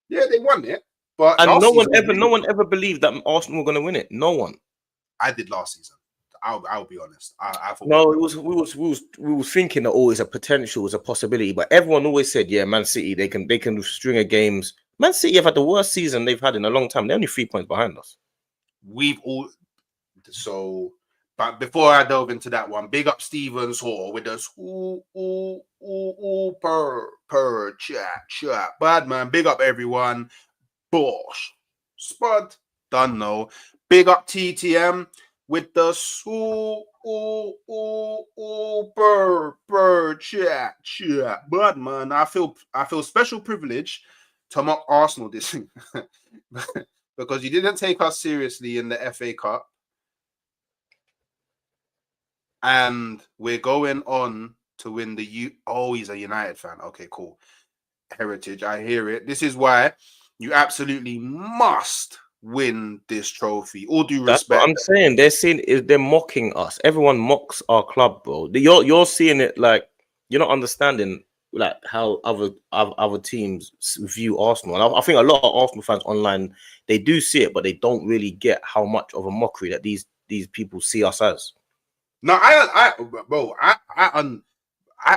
Yeah, they won it. But no one ever believed that Arsenal were going to win it. No one. I did last season. I'll be honest. I thought No, we was thinking that it's a potential, it's a possibility, but everyone always said, yeah, Man City, they can string of games. Man City have had the worst season they've had in a long time. They're only 3 points behind us. we've all so. But before I delve into that one, big up Stevens Hall with us. Chat. Bad man, big up everyone. Bosh. Spud. Done no. Big up TTM with the chat. But man, I feel special privilege to mock Arsenal this because you didn't take us seriously in the FA Cup. And we're going on to win the Oh, he's a United fan. Okay, cool. Heritage, I hear it. This is why you absolutely must win this trophy. All due That's respect. what I'm saying. They're mocking us. Everyone mocks our club, bro. You're seeing it like you're not understanding like how other teams view Arsenal. And I think a lot of Arsenal fans online, they do see it, but they don't really get how much of a mockery that these people see us as. No, I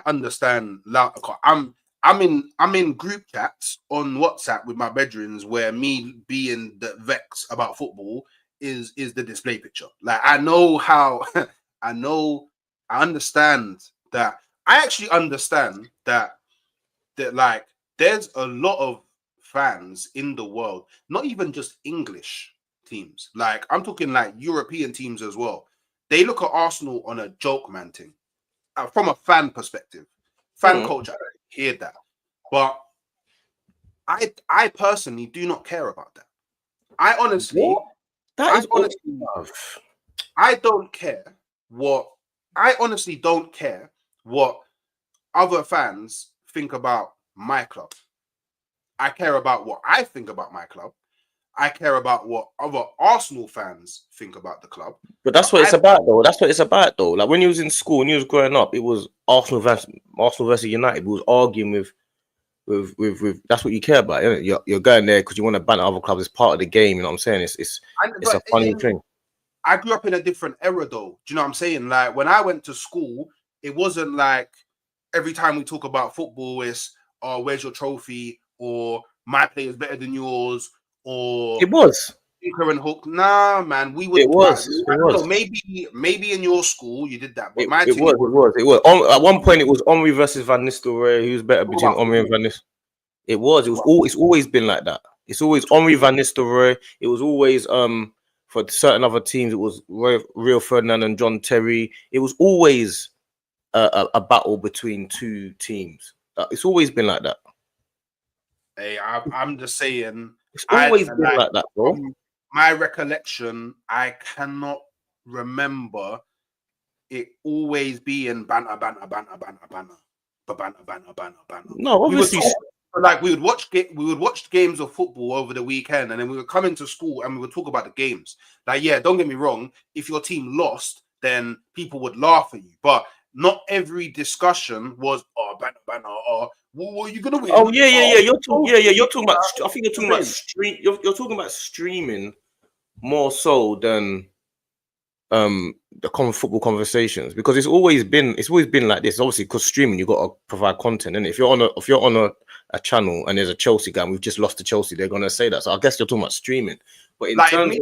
understand. Like, I'm in group chats on WhatsApp with my bedrooms where me being the vex about football is the display picture. Like I know how I understand that. I actually understand that like there's a lot of fans in the world, not even just English teams. Like I'm talking like European teams as well. They look at Arsenal on a joke man thing. From a fan perspective, fan culture, I hear that, but I personally do not care about that. I honestly, I don't care what. I honestly don't care what other fans think about my club. I care about what I think about my club. I care about what other Arsenal fans think about the club. But that's what it's about, though. That's what it's about, though. Like when you was in school, when you was growing up, it was Arsenal versus United. We was arguing with. That's what you care about, isn't it? You're going there because you want to ban other clubs. It's part of the game. You know what I'm saying? It's a funny thing. I grew up in a different era, though. Do you know what I'm saying? Like when I went to school, it wasn't like every time we talk about football, it's where's your trophy, or my player's better than yours, or it was Tinker and Hook. Nah, man, we would. It was. So maybe in your school you did that, but it was. At one point, it was Omri versus Van Nistelrooy. Who's better between Omri and Van Nistelrooy? It's always been like that. It's always Omri Van Nistelrooy. It was always for certain other teams. It was Rio Ferdinand and John Terry. It was always a battle between two teams. It's always been like that. Hey, I'm just saying. It's always been like that, bro. My recollection, I cannot remember it always being banter. No, obviously. We would watch games of football over the weekend, and then we would come into school and we would talk about the games. Like, yeah, don't get me wrong. If your team lost, then people would laugh at you. But not every discussion was banner or what are you gonna win? Oh yeah. You're talking about. I think you're talking about stream. You're talking about streaming more so than the common football conversations, because it's always been like this. Obviously, because streaming, you got to provide content, and if you're on a channel and there's a Chelsea guy and we've just lost to Chelsea, they're gonna say that. So I guess you're talking about streaming. But in terms of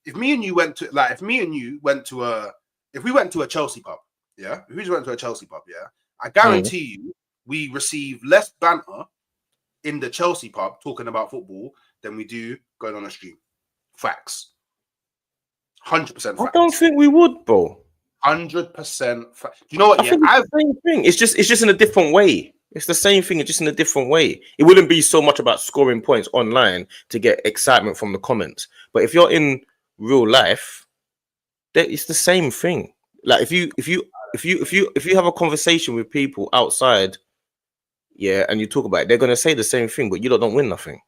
if we went to a Chelsea pub, yeah, I guarantee you we receive less banter in the Chelsea pub talking about football than we do going on a stream. Facts. 100%. I don't think we would, bro. 100%. You know what? I think it's the same thing. It's just in a different way. It's the same thing, just in a different way. It wouldn't be so much about scoring points online to get excitement from the comments. But if you're in real life, it's the same thing. Like if you have a conversation with people outside, yeah, and you talk about it, they're gonna say the same thing, but you don't win nothing.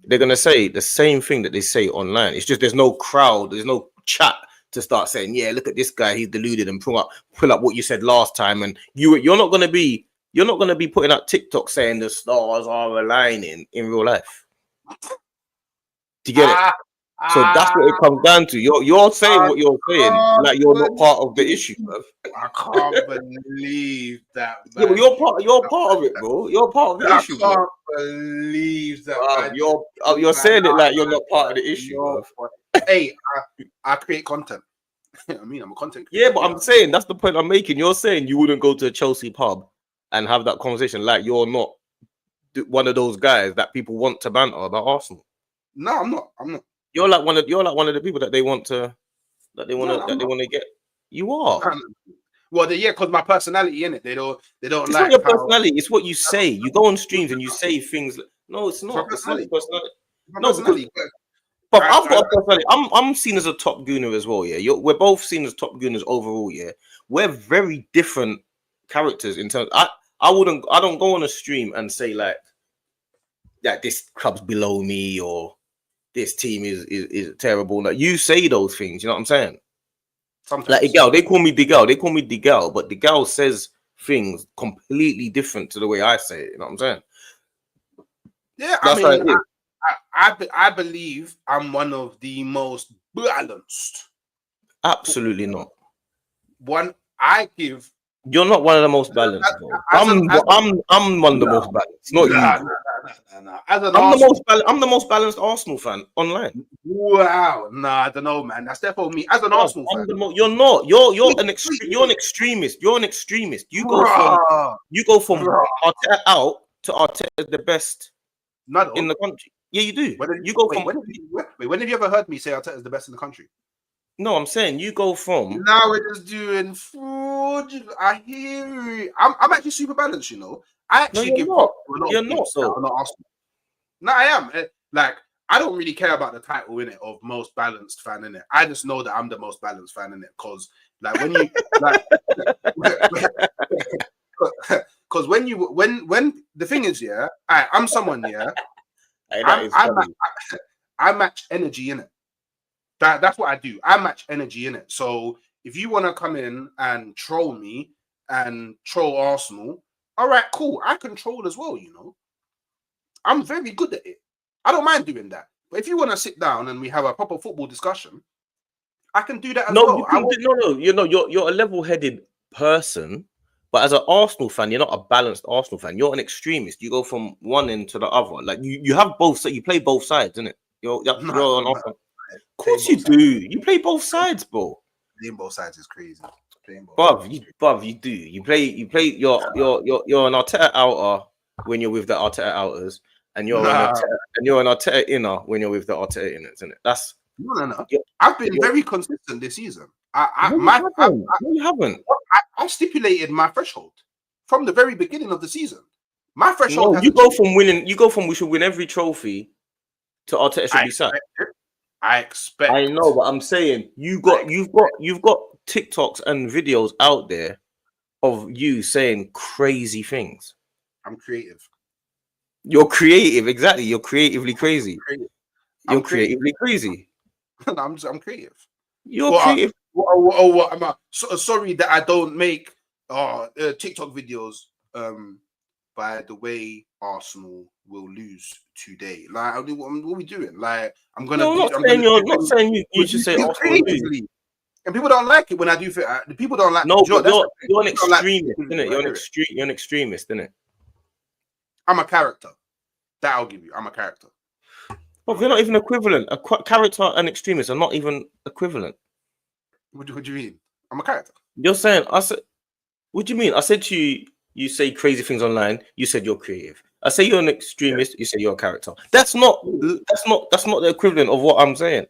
They're gonna say the same thing that they say online. It's just there's no crowd, there's no chat to start saying, yeah, look at this guy, he's deluded, and pull up what you said last time. And you're not gonna be putting out TikTok saying the stars are aligning in real life. Do you get it? So that's what it comes down to. You're saying what you're saying, like you're not part of the issue, bro. I can't believe that, Yeah, but man. you're part of it, bro. You're part of the I issue, bro. can't believe that, Bruv, man. you're saying it like you're not part of the issue, bro. Hey, I create content. I mean, I'm a content creator. Yeah, but I'm saying that's the point I'm making. You're saying you wouldn't go to a Chelsea pub and have that conversation like you're not one of those guys that people want to banter about Arsenal. No, I'm not. I'm not. You're like one of the people that they want to get. You are. No. Well, yeah, because my personality in it. They don't It's like not your personality. It's what you say. You go on streams and you say things. No, it's not. It's not your personality. No, because but I've got a personality. I'm seen as a top gooner as well. Yeah, we're both seen as top gooners overall. Yeah, we're very different characters in terms. I don't go on a stream and say like that this club's below me or this team is terrible. Like you say those things. You know what I'm saying? Sometimes. Like Digal, they call me Digal, but Digal says things completely different to the way I say it. You know what I'm saying? Yeah, I believe I'm one of the most balanced. Absolutely not. You're not one of the most balanced. I'm one of the most balanced. Not you. No. I'm the most balanced Arsenal fan online. Wow. I don't know, man. That's definitely me. As an Arsenal fan. You're not. You're an extremist. You're an extremist. You go from Arteta out to Arteta the best in the country. Yeah, you do. When have you ever heard me say Arteta is the best in the country? No, I'm saying you go from. Now we're just doing food. I hear you. I'm actually super balanced, you know. I actually give not. You're not though. No, I am. Like, I don't really care about the title in it of most balanced fan in it. I just know that I'm the most balanced fan in it because, like, when you like, because when the thing is, yeah, I'm someone, yeah. I match energy in it. That's what I do. I match energy in it. So if you want to come in and troll me and troll Arsenal, all right, cool. I can troll as well, you know. I'm very good at it. I don't mind doing that. But if you want to sit down and we have a proper football discussion, I can do that as well. You're a level-headed person, but as an Arsenal fan, you're not a balanced Arsenal fan. You're an extremist. You go from one end to the other. Like you have both. So you play both sides, isn't it? You're an Arsenal. Of course you do. You play both sides, bro. Playing both sides is crazy. Bruv, you do. You play. You're an Arteta outer when you're with the Arteta outers, and you're an Arteta inner when you're with the Arteta inners, isn't it? That's no. I've been very consistent this season. You haven't. I stipulated my threshold from the very beginning of the season. My threshold. No, you go from winning. You go from we should win every trophy to Arteta should be sacked. I expect. I know, but I'm saying you've got TikToks and videos out there of you saying crazy things. I'm creative. You're creative, exactly. You're creatively crazy. You're creatively crazy. I'm creative. You're creative. What? Sorry that I don't make TikTok videos. By the way, Arsenal will lose today. Like, what are we doing? Like, I'm gonna. No, not saying you should say Arsenal lose. And people don't like it when I do. The people don't like. No, you're an extremist, isn't it? You're an extremist, isn't it? I'm a character. That I'll give you. I'm a character. But they're not even equivalent. A character and extremist are not even equivalent. What do you mean? I'm a character. You're saying I said. What do you mean? I said to you. You say crazy things online. You said you're creative. I say you're an extremist. You say you're a character. That's not the equivalent of what I'm saying.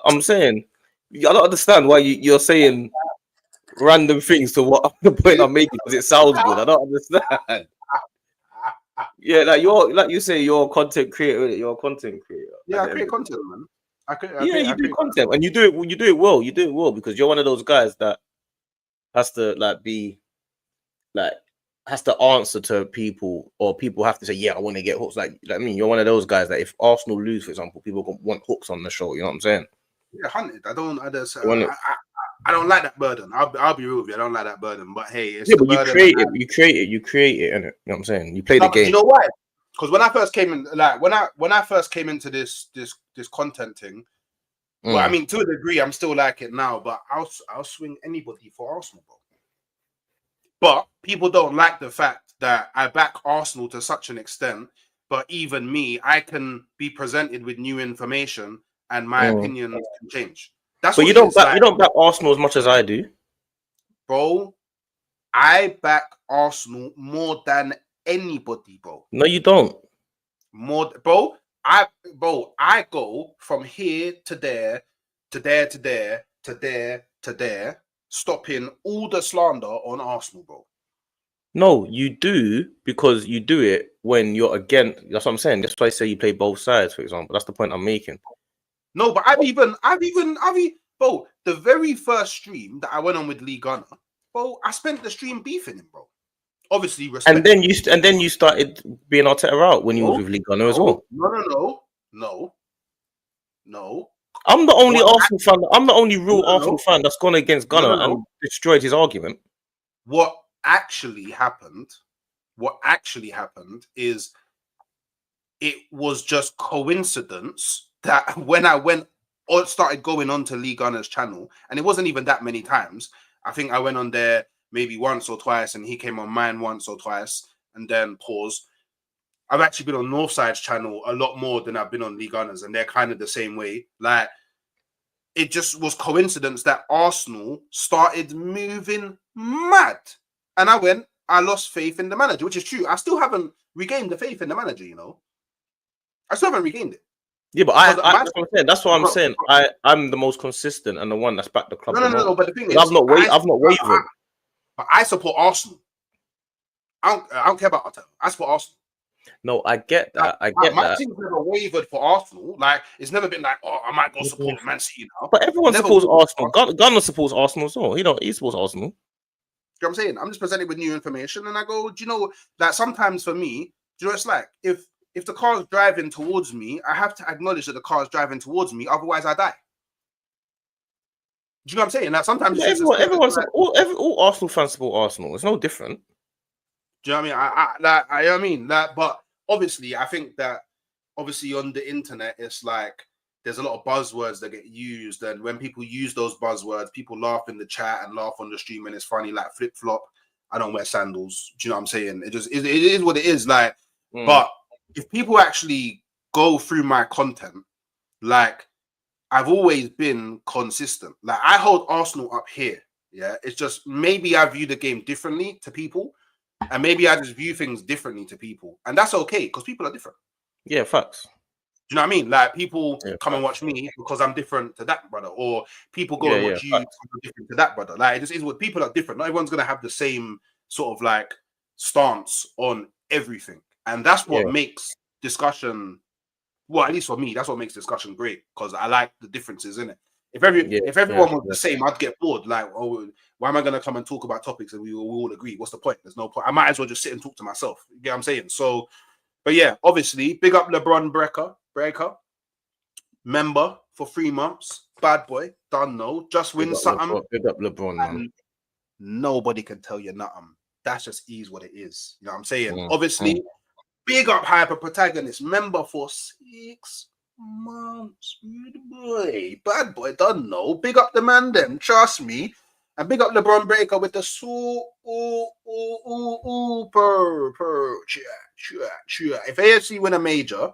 I'm saying I don't understand why you're saying random things to what the point I'm making because it sounds good. I don't understand. Yeah, like you say, you're a content creator. You're a content creator. Yeah, I create content, man. You do content, and you do it. You do it well. You do it well because you're one of those guys that has to has to answer to people, or people have to say, "Yeah, I want to get hooks." Like I mean, you're one of those guys that if Arsenal lose, for example, people want hooks on the show. You know what I'm saying? Yeah, 100. I don't like that burden. I'll be real with you. I don't like that burden. But hey, it's but you create it, innit? You know what I'm saying? You play the game. You know why? Because when I first came in, like when I first came into this content thing, Well, I mean, to a degree, I'm still like it now, but I'll swing anybody for Arsenal, bro. But people don't like the fact that I back Arsenal to such an extent. But even me, I can be presented with new information, and my opinions can change. That's But what you it don't is. back Like, you don't back Arsenal as much as I do, bro. I back Arsenal more than anybody, bro. No, you don't. More, bro. I go from here to there, to there, to there, to there, to there, stopping all the slander on Arsenal, bro. No, you do because you do it when you're again. That's what I'm saying. That's why I say you play both sides, for example. That's the point I'm making. No, but bro, the very first stream that I went on with Lee Gunner, bro, I spent the stream beefing him, bro. Obviously, respect. And then you started being Arteta out when you was with Lee Gunner as well. No. I'm the only Arsenal fan. I'm the only real Arsenal fan that's gone against Gunner and destroyed his argument. What actually happened is it was just coincidence that when I went or started going on to Lee Gunner's channel, and it wasn't even that many times. I think I went on there maybe once or twice, and he came on mine once or twice, and then pause. I've actually been on Northside's channel a lot more than I've been on Lee Gunner's, and they're kind of the same way. Like, it just was coincidence that Arsenal started moving mad. And I lost faith in the manager, which is true. I still haven't regained the faith in the manager, you know. I still haven't regained it. Yeah, but that's what I'm saying. I'm the most consistent and the one that's backed the club. No. But the thing is, I've not wavered. But I support Arsenal. I don't care about Arteta. I support Arsenal. No, I get that. My team's never wavered for Arsenal. Like, it's never been like, oh, I might go support Man City now. But everyone supports Arsenal. Gunner supports Arsenal as well. He supports Arsenal. You know what I'm saying? I'm just presented with new information, and I go, do you know that sometimes for me, do you know what it's like? If the car's driving towards me, I have to acknowledge that the car's driving towards me, otherwise I die. Do you know what I'm saying? Like, sometimes all Arsenal fans support Arsenal. It's no different. Do you know what I mean? But obviously, I think that obviously on the internet, it's like there's a lot of buzzwords that get used, and when people use those buzzwords, people laugh in the chat and laugh on the stream, and it's funny. Like flip flop, I don't wear sandals. Do you know what I'm saying? It is what it is. Like, but if people actually go through my content, like, I've always been consistent. Like, I hold Arsenal up here. Yeah, it's just maybe I view the game differently to people. And maybe I just view things differently to people. And that's okay, because people are different. Yeah, facts. Do you know what I mean? Like, people come and watch me because I'm different to that brother. Or people go and watch you because I'm different to that brother. Like, it just is what people are different. Not everyone's going to have the same sort of, like, stance on everything. And that's what makes discussion, well, at least for me, that's what makes discussion great. Because I like the differences in it. If everyone was the same, I'd get bored. Like, oh, why am I going to come and talk about topics that we all agree? What's the point? There's no point. I might as well just sit and talk to myself. You get what I'm saying? So, but yeah, obviously, big up LeBron Breaker, member for 3 months. Bad boy, done no. Just win something. Big up LeBron, man. Nobody can tell you nothing. That's just what it is. You know what I'm saying? Obviously, big up Hyper Protagonist, member for 6 months. Bad boy, done no. Big up the man, them. Trust me. And big up LeBron Breaker with the If AFC win a major,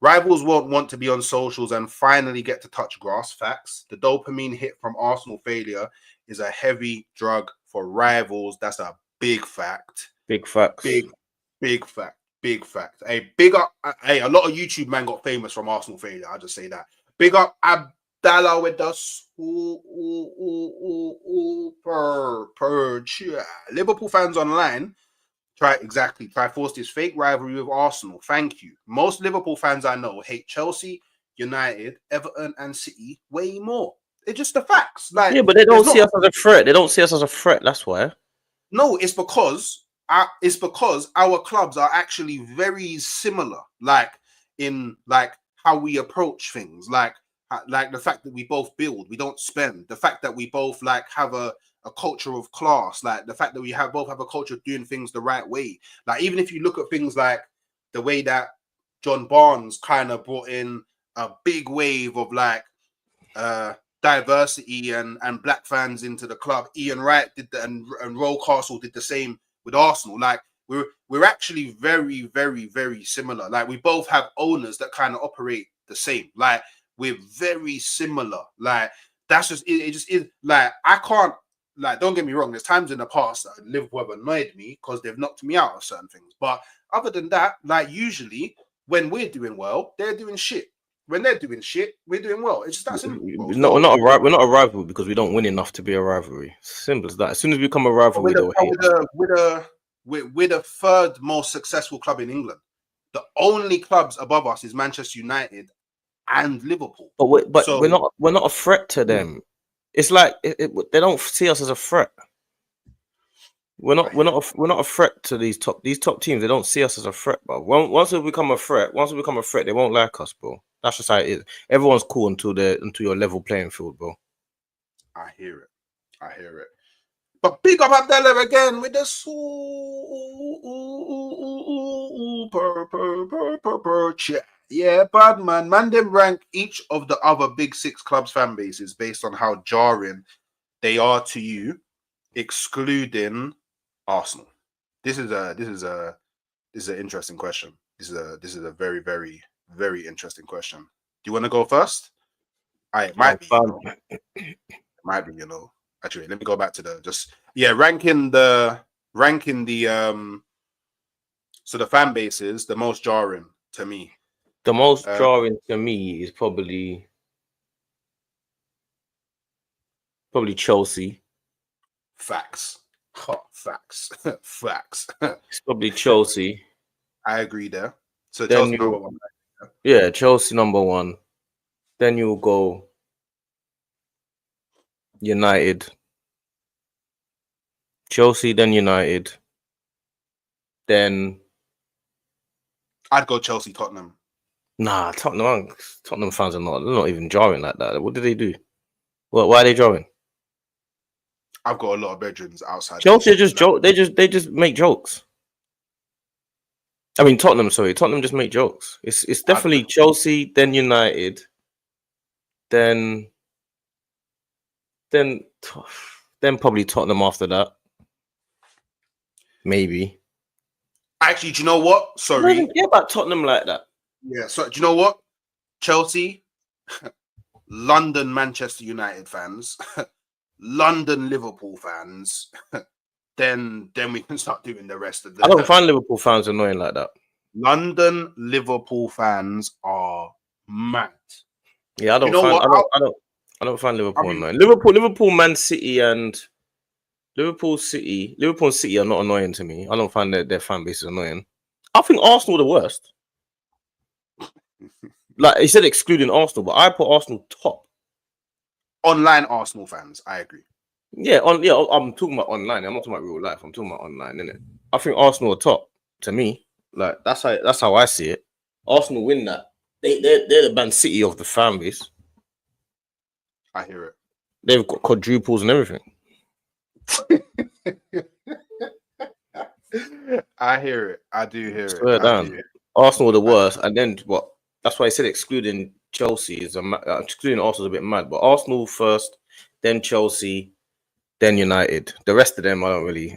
rivals won't want to be on socials and finally get to touch grass. Facts. The dopamine hit from Arsenal failure is a heavy drug for rivals. That's a big fact. Big facts. Big fact. Big fact. Big up. A lot of YouTube man got famous from Arsenal failure. I'll just say that. Big up Abdallah with us. Liverpool fans online try force this fake rivalry with Arsenal. Thank you. Most Liverpool fans I know hate Chelsea, United, Everton, and City way more. It's just the facts. Like, yeah, but they don't see us as a threat. They don't see us as a threat. That's why. No, it's because our clubs are actually very similar, like in like how we approach things, like the fact that we both build, we don't spend, the fact that we both like have a culture of class, like the fact that we both have a culture of doing things the right way. Like, even if you look at things like the way that John Barnes kind of brought in a big wave of like diversity and black fans into the club. Ian Wright did that, and Roll Castle did the same with Arsenal. Like we're actually very, very, very similar. Like we both have owners that kind of operate the same. Like we're very similar. Like that's just it just is. Like I can't. Like, don't get me wrong, there's times in the past that Liverpool have annoyed me because they've knocked me out of certain things. But other than that, like usually when we're doing well, they're doing shit. When they're doing shit, we're doing well. It's just that simple. No, we're not a rival because we don't win enough to be a rivalry. Simple as that. As soon as we become a rivalry, we're the third most successful club in England. The only clubs above us is Manchester United and Liverpool. But we're not a threat to them. It's like they don't see us as a threat. We're not a threat to these top teams. They don't see us as a threat, bro. Once we become a threat, they won't like us, bro. That's just how it is. Everyone's cool until your level playing field, bro. I hear it. But big up Abdallah again with the super chat. Yeah, bad man. Man, them rank each of the other big six clubs' fan bases based on how jarring they are to you, excluding Arsenal. This is an interesting question. This is a very, very, very interesting question. Do you want to go first? It might be. Actually, let me go back to ranking the so the fan bases, the most jarring to me. The most jarring to me is probably Chelsea. Facts. Facts. It's probably Chelsea. I agree there. So then Chelsea number one. Yeah, Chelsea number one. Then you'll go United. Chelsea, then United. Then I'd go Chelsea, Tottenham. Nah, Tottenham fans are not even jarring like that. What do they do? Why are they jarring? I've got a lot of bedrooms outside. Chelsea just joke. They just make jokes. I mean Tottenham just make jokes. It's definitely Chelsea, then United, then probably Tottenham after that. Maybe. Actually, do you know what? Sorry. I don't care about Tottenham like that. Yeah, so do you know what? Chelsea, London, Manchester United fans, London, Liverpool fans, then we can start doing the rest of the. I don't find Liverpool fans annoying like that. London, Liverpool fans are mad. Yeah, I don't find Liverpool annoying. Liverpool, Man City, and Liverpool City are not annoying to me. I don't find their fan base is annoying. I think Arsenal are the worst. Like he said, excluding Arsenal, but I put Arsenal top. Online Arsenal fans, I agree. Yeah, I'm talking about online. I'm not talking about real life. I'm talking about online, innit? I think Arsenal are top to me. Like that's how I see it. Arsenal win that. They're the Man City of the fan base. I hear it. They've got quadruples and everything. I hear it. I do hear Swear it. down. Arsenal are the worst, and then what? That's why I said excluding Chelsea is excluding Arsenal is a bit mad. But Arsenal first, then Chelsea, then United. The rest of them I don't really.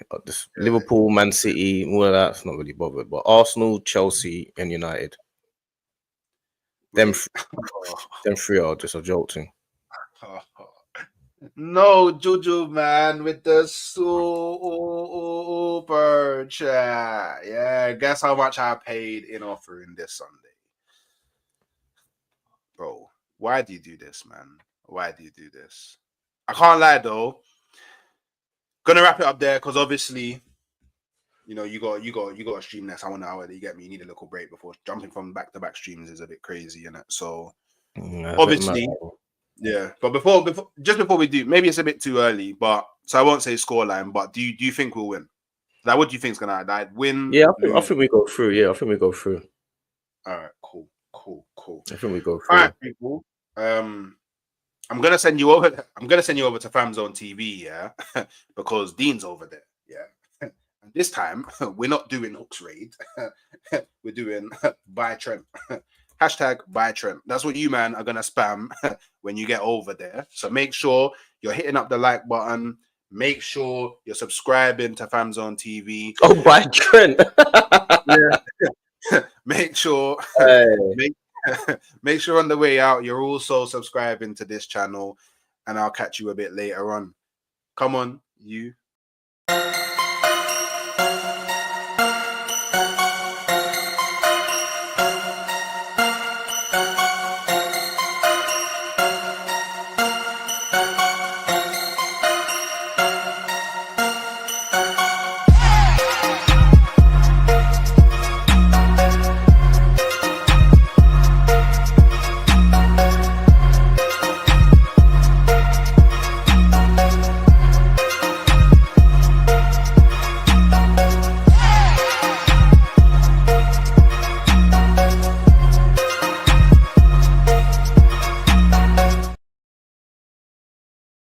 Liverpool, Man City, all of that's not really bothered. But Arsenal, Chelsea, and United. Them three are just a joke thing. No, Juju, man, with the super chat. Yeah, guess how much I paid in offering this Sunday? Bro, why do you do this, man? Why do you do this? I can't lie, though. Gonna wrap it up there, because obviously, you know, you got a stream next hour. You get me? You need a little break before jumping from back-to-back streams is a bit crazy, innit? So, obviously... Yeah, but before we do, maybe it's a bit too early, but so I won't say scoreline. But do you think we'll win? Like, what do you think is gonna win? Yeah, I think we go through. Yeah, I think we go through. All right, cool. I think we go through. All right, people. I'm gonna send you over to Famzone TV, yeah, because Dean's over there, yeah. And this time we're not doing Hooks Raid, we're doing Buy Trent. hashtag buy Trent. That's what you, man, are going to spam when you get over there. So make sure you're hitting up the like button. Make sure you're subscribing to Famzone TV. Oh, buy Trent. Yeah. Make sure, Hey. make sure on the way out, you're also subscribing to this channel, and I'll catch you a bit later on. Come on, you.